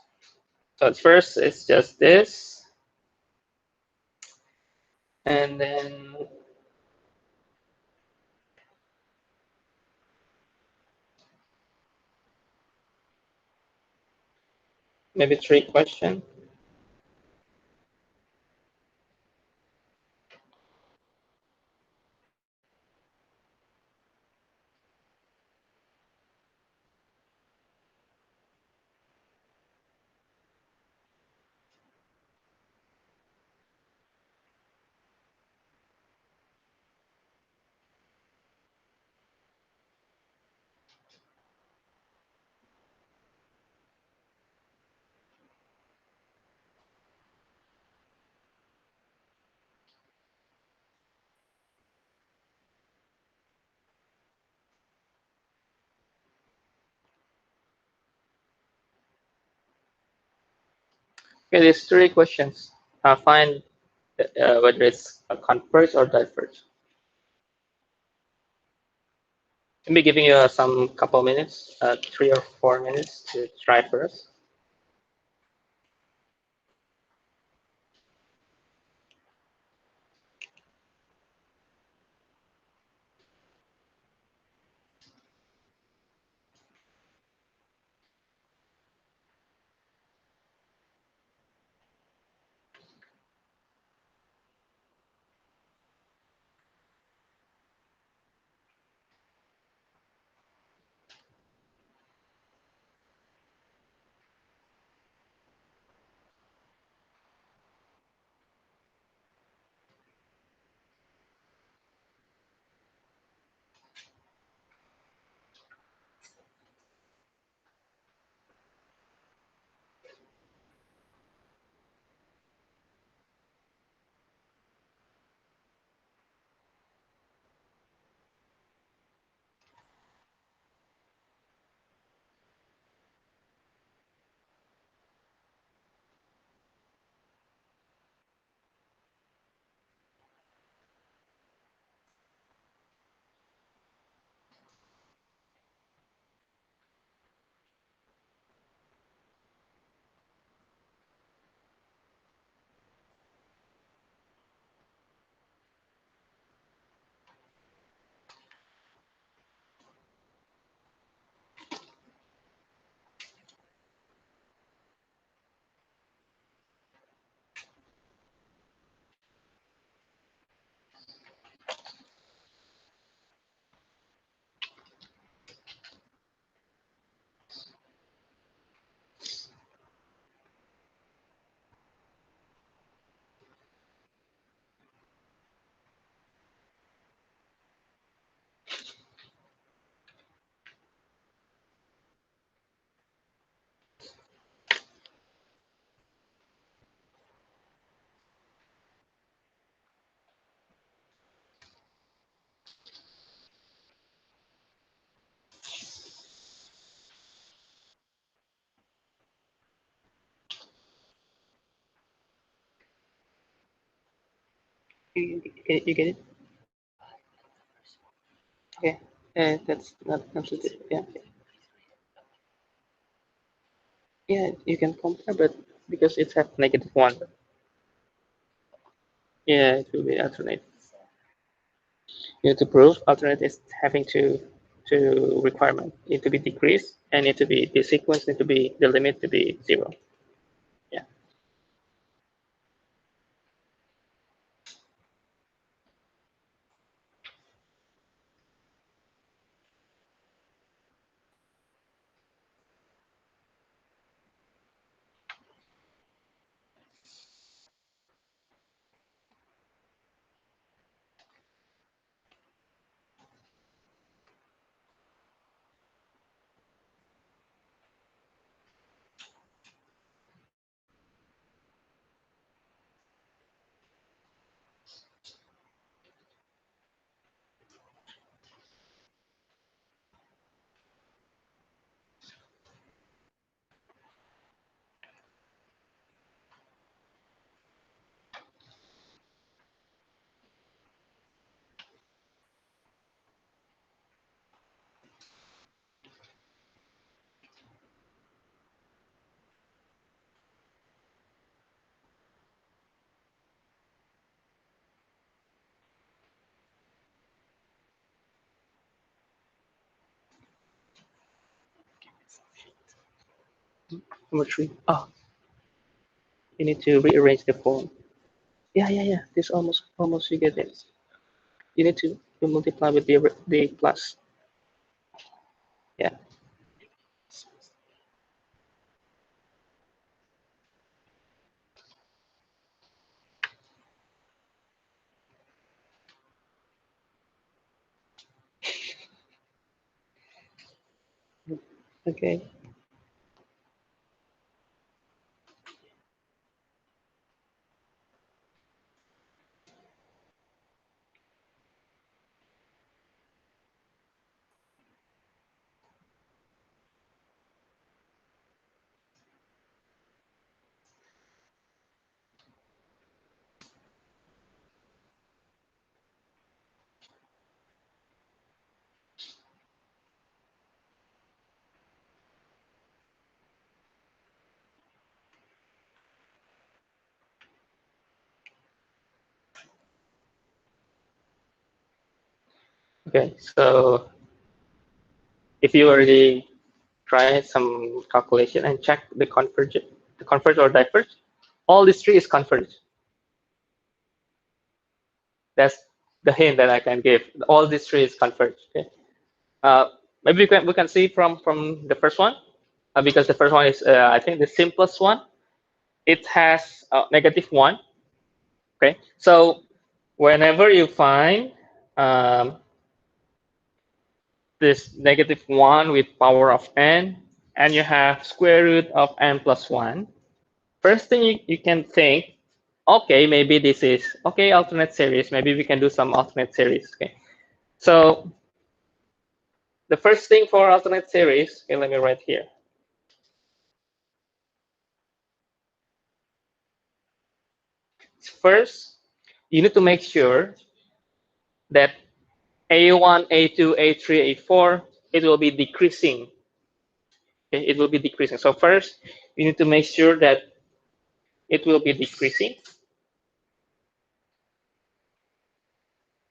so at first it's just this, and then maybe 3 questions. Okay, there's 3 questions. Find whether it's a converge or diverge. I'll be giving you some couple minutes, 3 or 4 minutes to try first. You get it? Okay. That's not absolutely, yeah. Yeah, you can compare, but because it has -1. Yeah, it will be alternate. You need to prove alternate is having to requirement need to be decreased and need to be the sequence need to be the limit to be 0. Yeah. Number 3. Oh, you need to rearrange the form. Yeah. This almost you get it. You need to multiply with the plus. Yeah. Okay. Okay. So if you already try some calculation and check the converge or diverge, all these three is converged. That's the hint that I can give. All these three is converged. Okay. Maybe we can see from the first one, because the first one is I think the simplest one. It has -1. Okay. So whenever you find this -1 with power of n, and you have square root of n plus 1, first thing you can think, okay, maybe this is, okay, alternate series. Maybe we can do some alternate series. Okay. So the first thing for alternate series, okay, let me write here. First, you need to make sure that A1, A2, A3, A4, it will be decreasing. Okay, it will be decreasing. So first, you need to make sure that it will be decreasing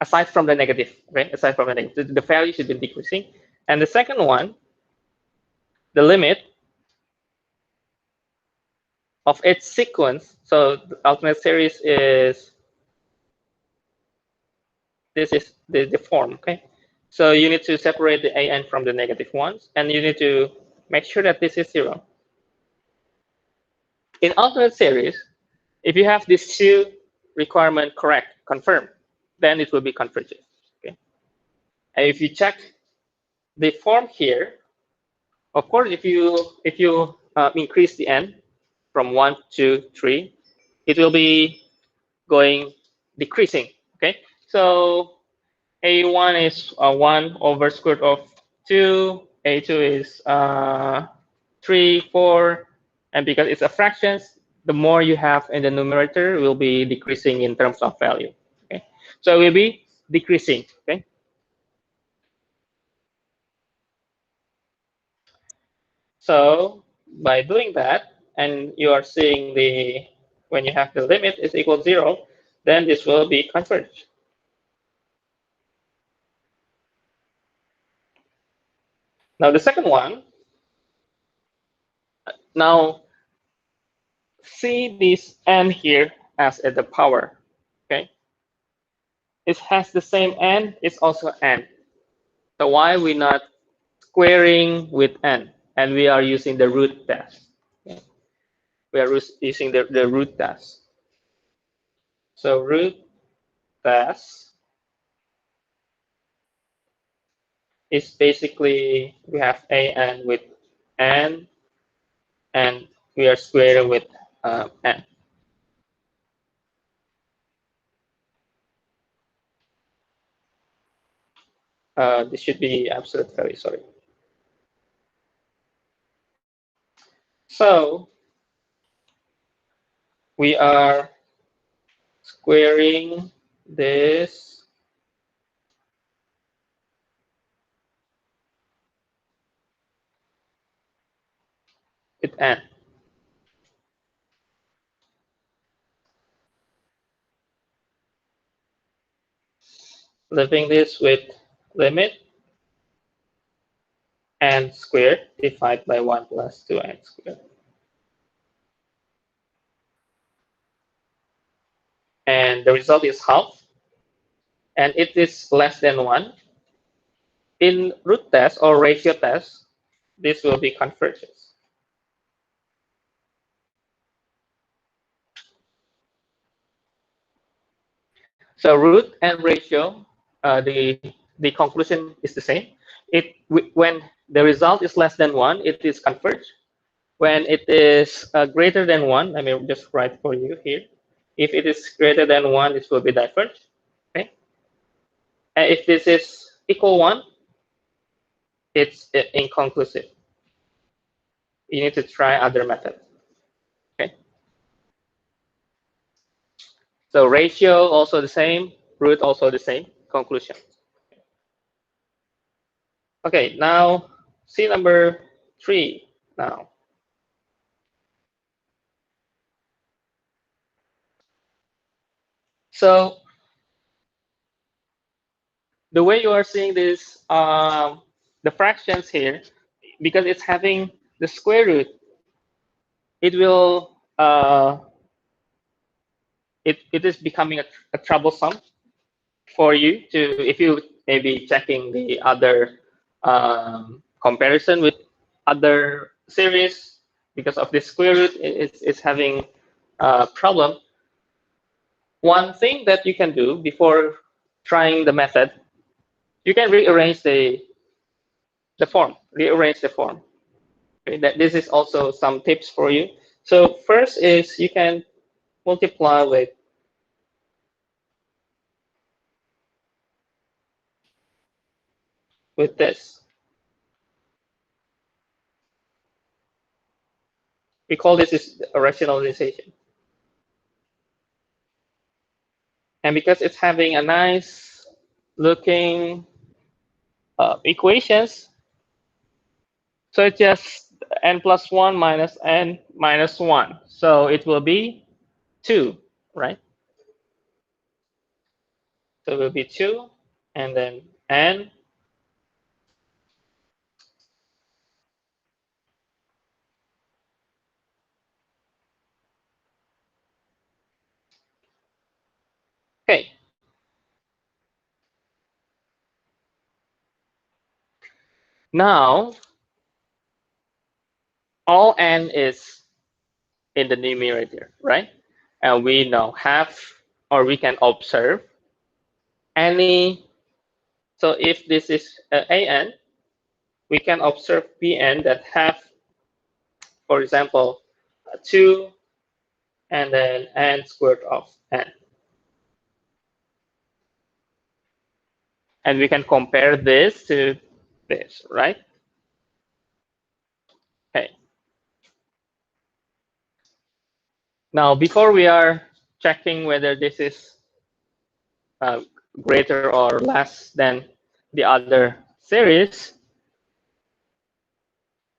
aside from the negative, right? Aside from the negative, the value should be decreasing. And the second one, the limit of its sequence. So the alternate series is, this is the form, okay? So you need to separate the an from the negative ones, and you need to make sure that this is 0. In alternate series, if you have these two requirement correct, confirmed, then it will be convergent. Okay. And if you check the form here, of course, if you increase the n from 1 to 3, it will be going decreasing. Okay. So A1 is 1 over square root of 2. A2 is 3, 4. And because it's a fractions, the more you have in the numerator will be decreasing in terms of value. Okay, so it will be decreasing. Okay. So by doing that, and you are seeing the when you have the limit is equal to 0, then this will be converged. Now the second one, now see this n here as at the power. Okay, it has the same n, it's also n. So why we not squaring with n? And we are using the root test. Okay. We are using the root test. So root test is basically we have an with n, and we are squaring with n. This should be absolute value, sorry. So we are squaring this with n. Leaving this with limit n squared divided by 1 plus 2n squared. And the result is half, and it is less than 1. In root test or ratio test, this will be convergence. So root and ratio, the conclusion is the same. When the result is less than 1, it is converged. When it is greater than 1, let me just write for you here. If it is greater than 1, this will be diverged. Okay. And if this is equal 1, it's inconclusive. You need to try other method. Okay. So ratio also the same, root also the same. Conclusion. Okay, now see number 3 now. So the way you are seeing this, the fractions here, because it's having the square root, it will it is becoming a troublesome for you to, if you maybe checking the other comparison with other series, because of this square root, it's having a problem. One thing that you can do before trying the method, you can rearrange the form. Rearrange the form. Okay, this is also some tips for you. So first is you can multiply with this. We call this is a rationalization. And because it's having a nice looking equations, so it's just n plus 1 minus n minus 1. So it will be 2, right? So it will be 2, and then n. Okay. Now, all n is in the numerator, right? And we now have, or we can observe any. So if this is an, we can observe bn that have, for example, 2 and then n squared of n. And we can compare this to this, right? Okay. Now, before we are checking whether this is greater or less than the other series,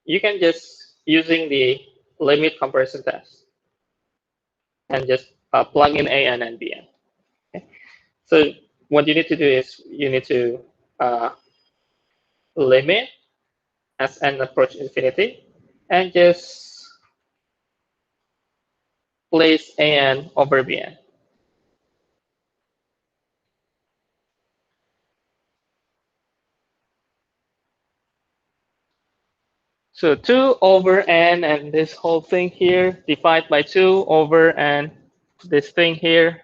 you can just using the limit comparison test and just plug in AN and BN. Okay? So what you need to do is you need to limit as n approach infinity and just place AN over BN. So 2 over n and this whole thing here, divide by 2 over n, this thing here.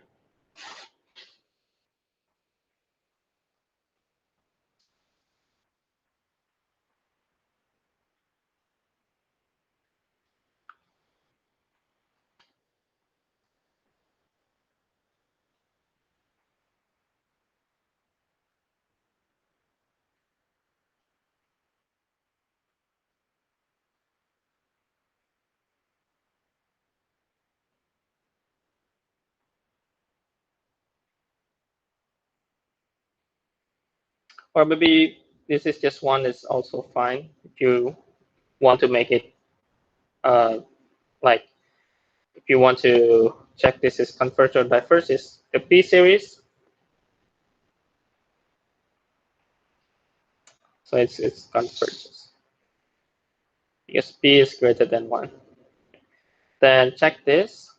Or maybe this is just one is also fine if you want to make it like if you want to check this is converge or diverge is the P series. So it's converges because P is greater than 1. Then check this.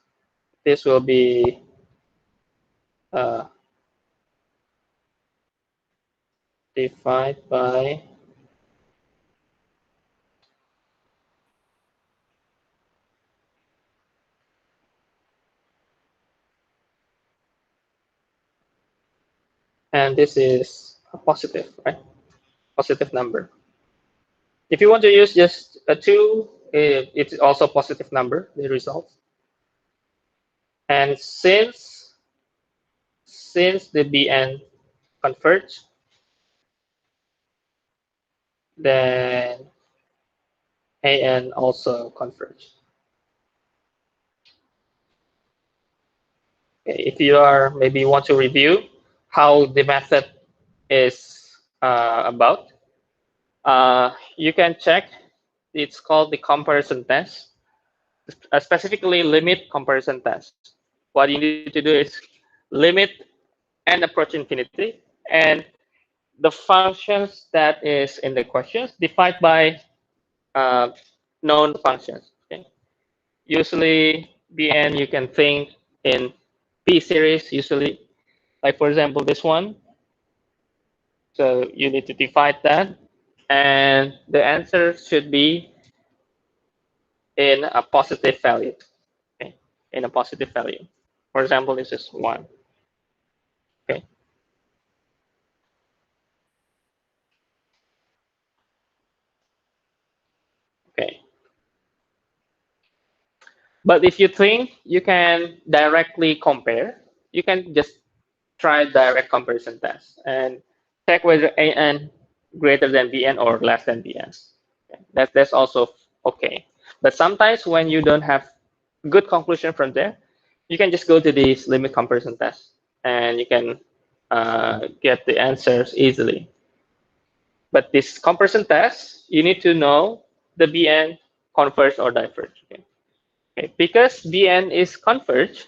This will be divide by and this is a positive, right? Positive number. If you want to use just a 2, it's also a positive number, the result. And since the Bn converge, then An also converge. Okay, if you are maybe want to review how the method is about, you can check. It's called the comparison test, specifically limit comparison test. What you need to do is limit and approach infinity, and the functions that is in the questions divide by known functions. Okay? Usually, Bn you can think in P series. Usually, like for example, this one. So you need to divide that, and the answer should be in a positive value. Okay, in a positive value. For example, this is 1. Okay. Okay. But if you think you can directly compare, you can just try direct comparison test and check whether AN greater than BN or less than BN. Okay. That's also okay. But sometimes when you don't have good conclusion from there, you can just go to this limit comparison test and you can get the answers easily. But this comparison test, you need to know the BN converge or diverge. Okay? Okay. Because BN is converge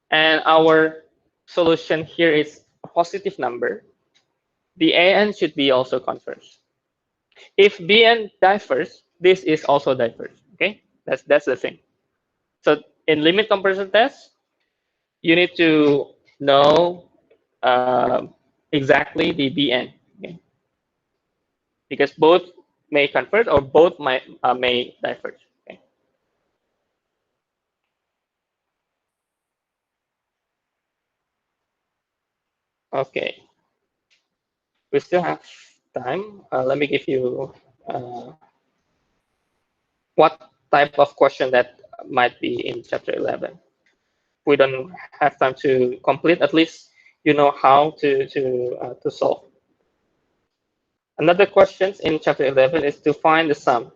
and our solution here is a positive number, the AN should be also converge. If BN diverge, this is also diverge. Okay, that's the thing. So in limit comparison test, you need to know exactly the BN, okay? Because both may converge or both may diverge. Okay. Okay. We still have time. Let me give you what type of question that might be in chapter 11. We don't have time to complete. At least you know how to solve. Another question in chapter 11 is to find the sum.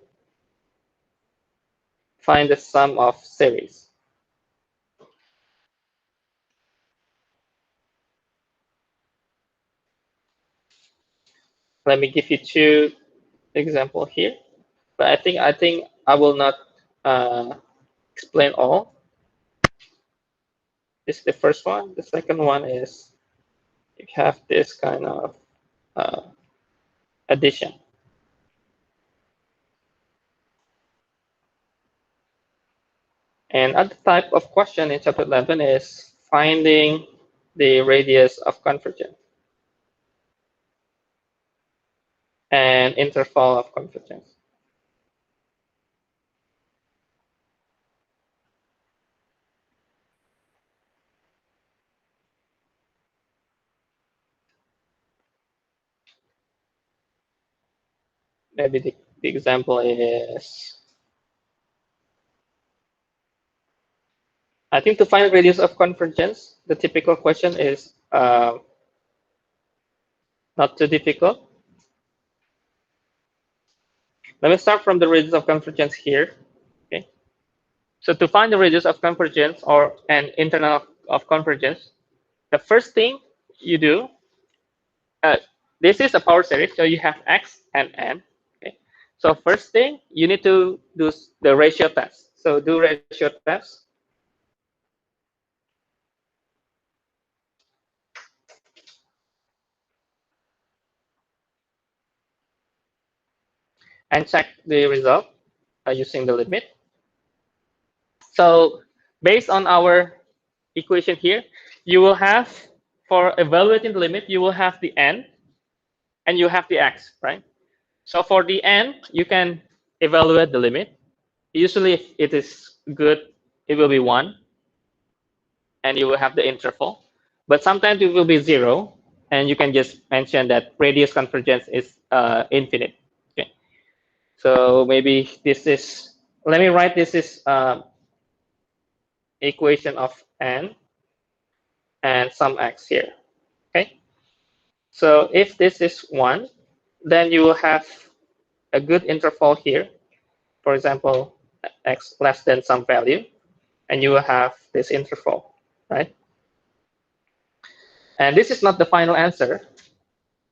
Find the sum of series. Let me give you two examples here, but I think I will not explain all. This is the first one. The second one is you have this kind of addition. And other type of question in chapter 11 is finding the radius of convergence and interval of convergence. Maybe the example is, I think to find radius of convergence, the typical question is not too difficult. Let me start from the radius of convergence here. Okay. So to find the radius of convergence or an internal of convergence, the first thing you do, this is a power series, so you have x and n. Okay. So first thing, you need to do the ratio test. So do ratio test. And check the result using the limit. So based on our equation here, you will have, for evaluating the limit, you will have the n and you have the x, right? So for the n, you can evaluate the limit. Usually if it is good, it will be 1 and you will have the interval. But sometimes it will be 0 and you can just mention that radius convergence is infinite. Okay. So maybe this is, let me write this is equation of n and some x here. Okay. So if this is 1, then you will have a good interval here. For example, x less than some value, and you will have this interval, right? And this is not the final answer.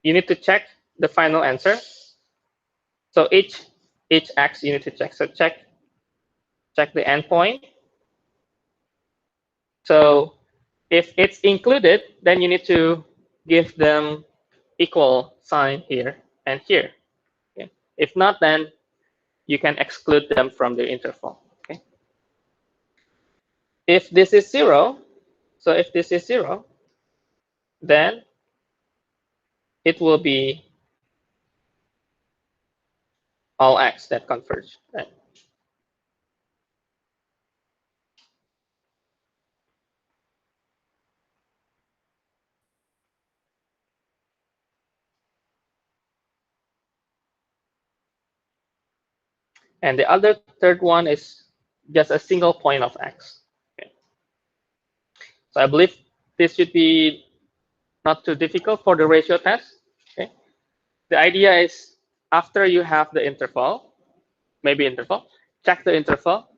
You need to check the final answer. So each x you need to check. So check the endpoint. So if it's included, then you need to give them equal sign here and here. Okay. If not, then you can exclude them from the interval. Okay. If this is 0, so if this is 0, then it will be all x that converge. Right? And the other third one is just a single point of x. Okay. So I believe this should be not too difficult for the ratio test. Okay. The idea is after you have the interval, maybe interval, check the interval,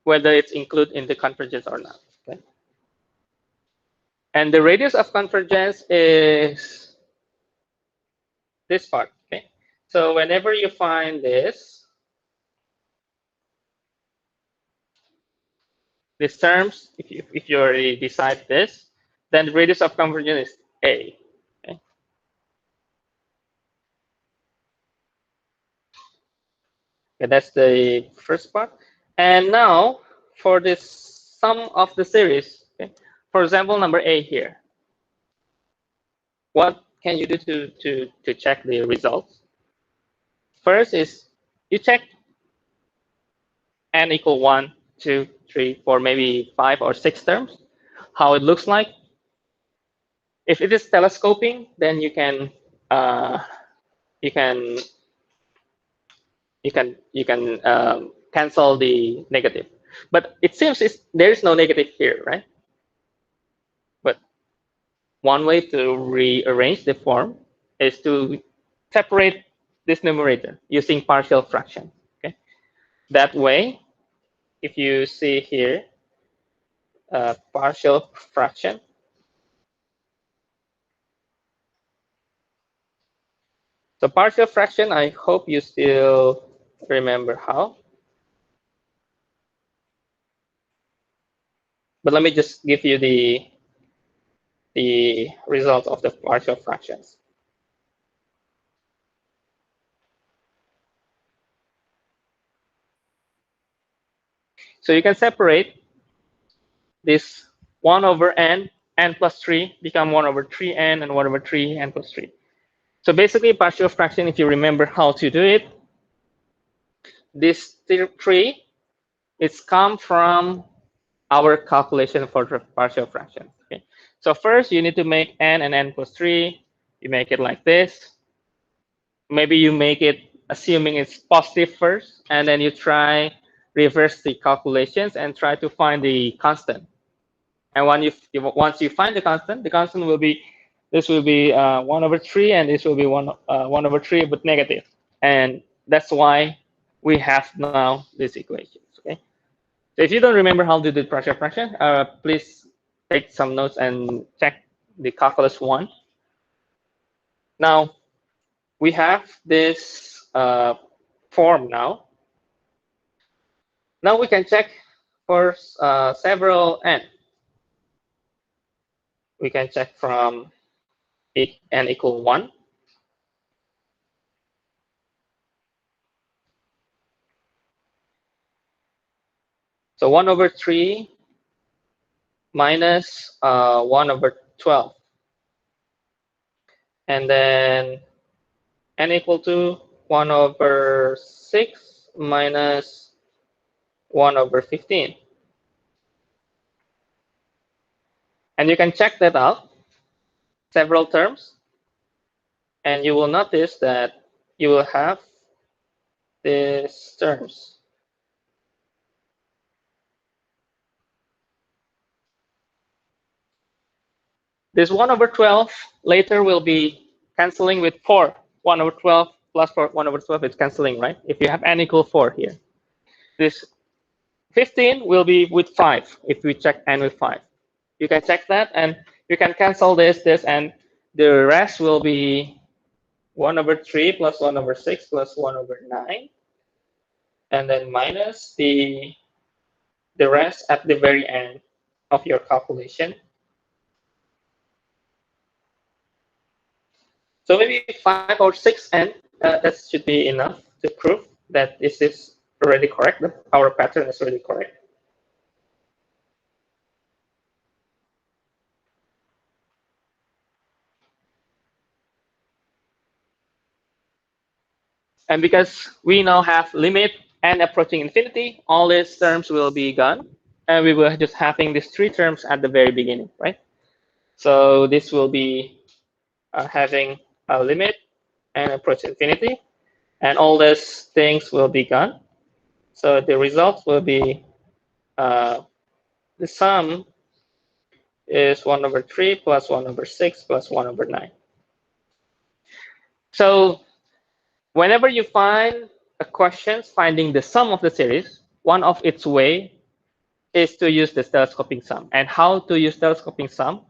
whether it's included in the convergence or not. Okay. And the radius of convergence is this part. Okay. So whenever you find this, these terms, if you already decide this, then the radius of convergence is a. Okay. Okay, that's the first part. And now for this sum of the series, okay, for example, number a here, what can you do to check the results? First is you check n equal 1, 2, 3, 4, maybe 5 or 6 terms, how it looks like. If it is telescoping, then you can cancel the negative. But it seems there is no negative here, right? But one way to rearrange the form is to separate this numerator using partial fraction. Okay, that way, if you see here, partial fraction, So partial fraction, I hope you still remember how. But let me just give you the result of the partial fractions. So you can separate this 1 over n plus 3 become 1 over 3n and 1 over 3n plus 3. So basically, partial fraction, if you remember how to do it, this 3 it's come from our calculation for the partial fraction. Okay. So first, you need to make n and n plus 3. You make it like this. Maybe you make it assuming it's positive first, and then you try reverse the calculations and try to find the constant. And once you find the constant will be, this will be 1 over 3, and this will be 1 over 3 but negative. And that's why we have now these equations. Okay. So if you don't remember how to do partial fraction, please take some notes and check the calculus 1. Now we have this form now. Now we can check for several n. We can check from n equal 1. So 1 over 3 minus 1 over 12. And then n equal to 1 over 6 minus 1 over 15. And you can check that out, several terms. And you will notice that you will have these terms. This 1 over 12 later will be canceling with 4. 1 over 12 plus 4, 1 over 12 is canceling, right? If you have n equal 4 here. This 15 will be with 5 if we check n with 5. You can check that, and you can cancel this, and the rest will be 1 over 3 plus 1 over 6 plus 1 over 9. And then minus the rest at the very end of your calculation. So maybe 5 or 6n, that should be enough to prove that this is already correct, that our pattern is already correct. And because we now have limit n approaching infinity, all these terms will be gone. And we will just having these 3 terms at the very beginning, right? So this will be having a limit n approach infinity. And all these things will be gone. So the result will be the sum is 1 over 3 plus 1 over 6 plus 1 over 9. So whenever you find a question finding the sum of the series, one of its way is to use the telescoping sum. And how to use telescoping sum?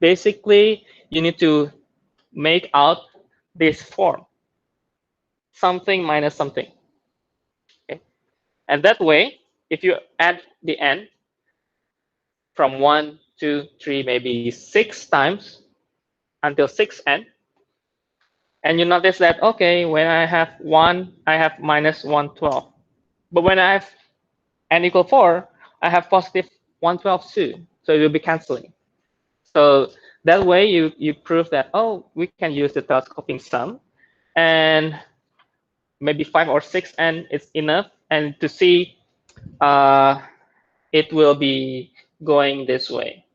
Basically, you need to make out this form, something minus something. Okay? And that way, if you add the n from 1, 2, 3, maybe 6 times until 6n, and you notice that, okay, when I have 1, I have minus 112. But when I have n equal 4, I have positive 112 too. So it will be canceling. So that way you prove that, oh, we can use the telescoping sum. And maybe 5 or 6n is enough. And to see it will be going this way.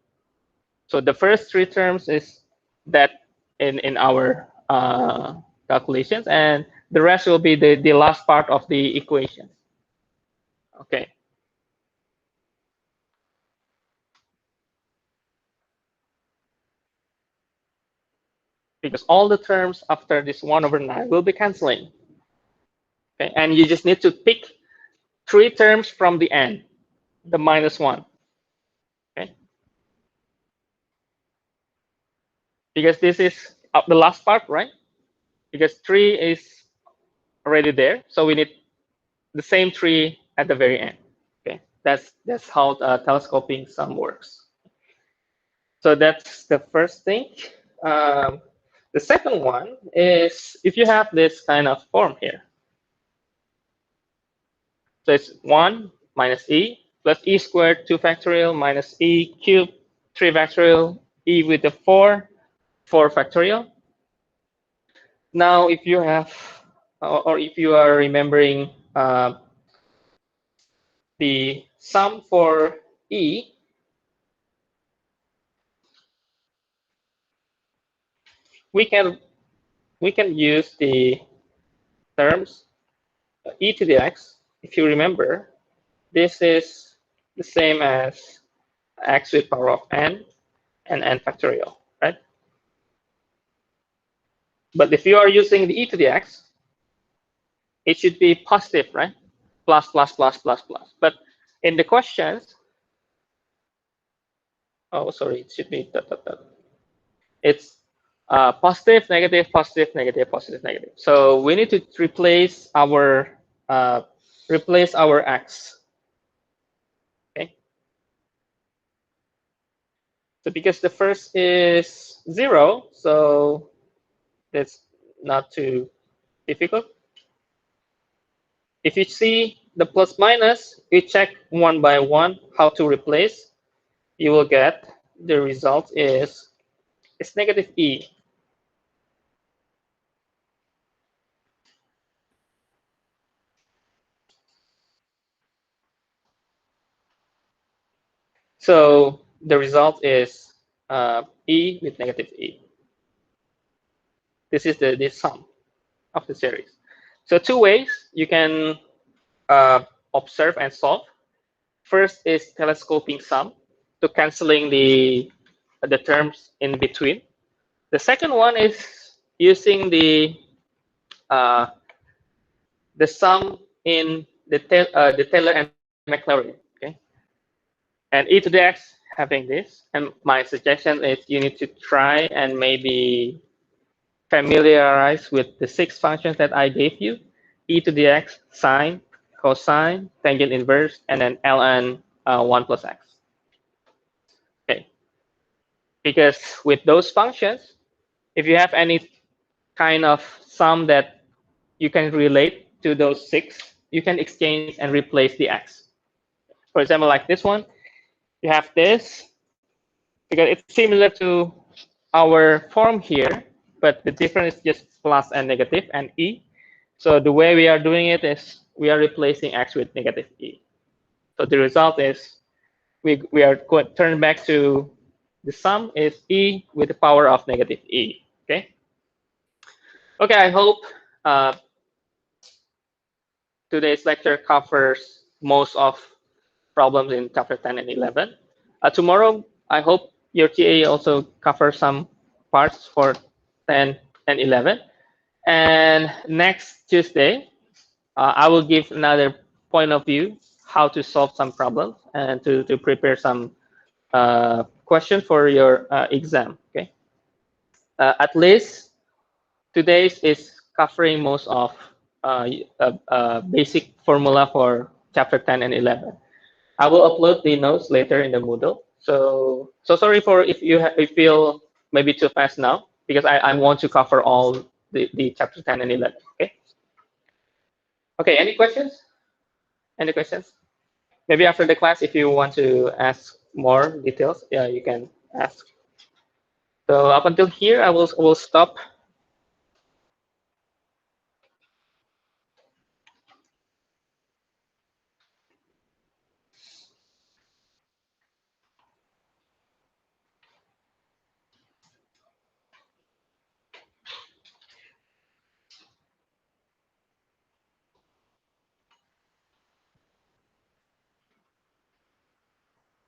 So the first 3 terms is that in our calculations, and the rest will be the last part of the equation. Okay. Because all the terms after this 1 over 9 will be canceling. Okay. And you just need to pick 3 terms from the end, the minus 1. Okay. Because this is the last part, right? because 3 is already there, so we need the same 3 at the very end. Okay, that's how telescoping sum works. So that's the first thing. The second one is if you have this kind of form here. So it's 1 minus e plus e squared 2 factorial minus e cubed 3 factorial e with the 4 factorial. Now, if you have, or if you are remembering the sum for e, we can use the terms e to the x. If you remember, this is the same as x with power of n and n factorial, right? But if you are using the e to the x, it should be positive, right? Plus, plus, plus, plus, plus. But in the questions, oh, sorry, it should be dot, dot, dot. It's positive, negative, positive, negative, positive, negative. So we need to replace our x. Okay. So because the first is 0, so that's not too difficult. If you see the plus minus, you check one by one how to replace. You will get the result is it's negative e. So the result is e with negative e. This is the sum of the series. So two ways you can observe and solve. First is telescoping sum, to canceling the terms in between. The second one is using the sum in the Taylor and Maclaurin. Okay, and e to the x having this. And my suggestion is you need to try and maybe familiarize with the 6 functions that I gave you: e to the x, sine, cosine, tangent inverse, and then ln 1 plus x. Okay, because with those functions, if you have any kind of sum that you can relate to those 6, you can exchange and replace the x. For example, like this one, you have this, because it's similar to our form here, but the difference is just plus and negative and e. So the way we are doing it is we are replacing x with negative e. So the result is we are going to turn back to the sum is e with the power of negative e. Okay. Okay, I hope today's lecture covers most of problems in chapter 10 and 11. Tomorrow, I hope your TA also covers some parts for 10 and 11. And next Tuesday, I will give another point of view how to solve some problems and to prepare some questions for your exam. Okay. At least today's is covering most of basic formula for chapter 10 and 11. I will upload the notes later in the Moodle. So sorry for if you feel maybe too fast now, because I want to cover all the chapter 10 and 11. Okay. Okay. Any questions? Any questions? Maybe after the class, if you want to ask more details, yeah, you can ask. So up until here, I will stop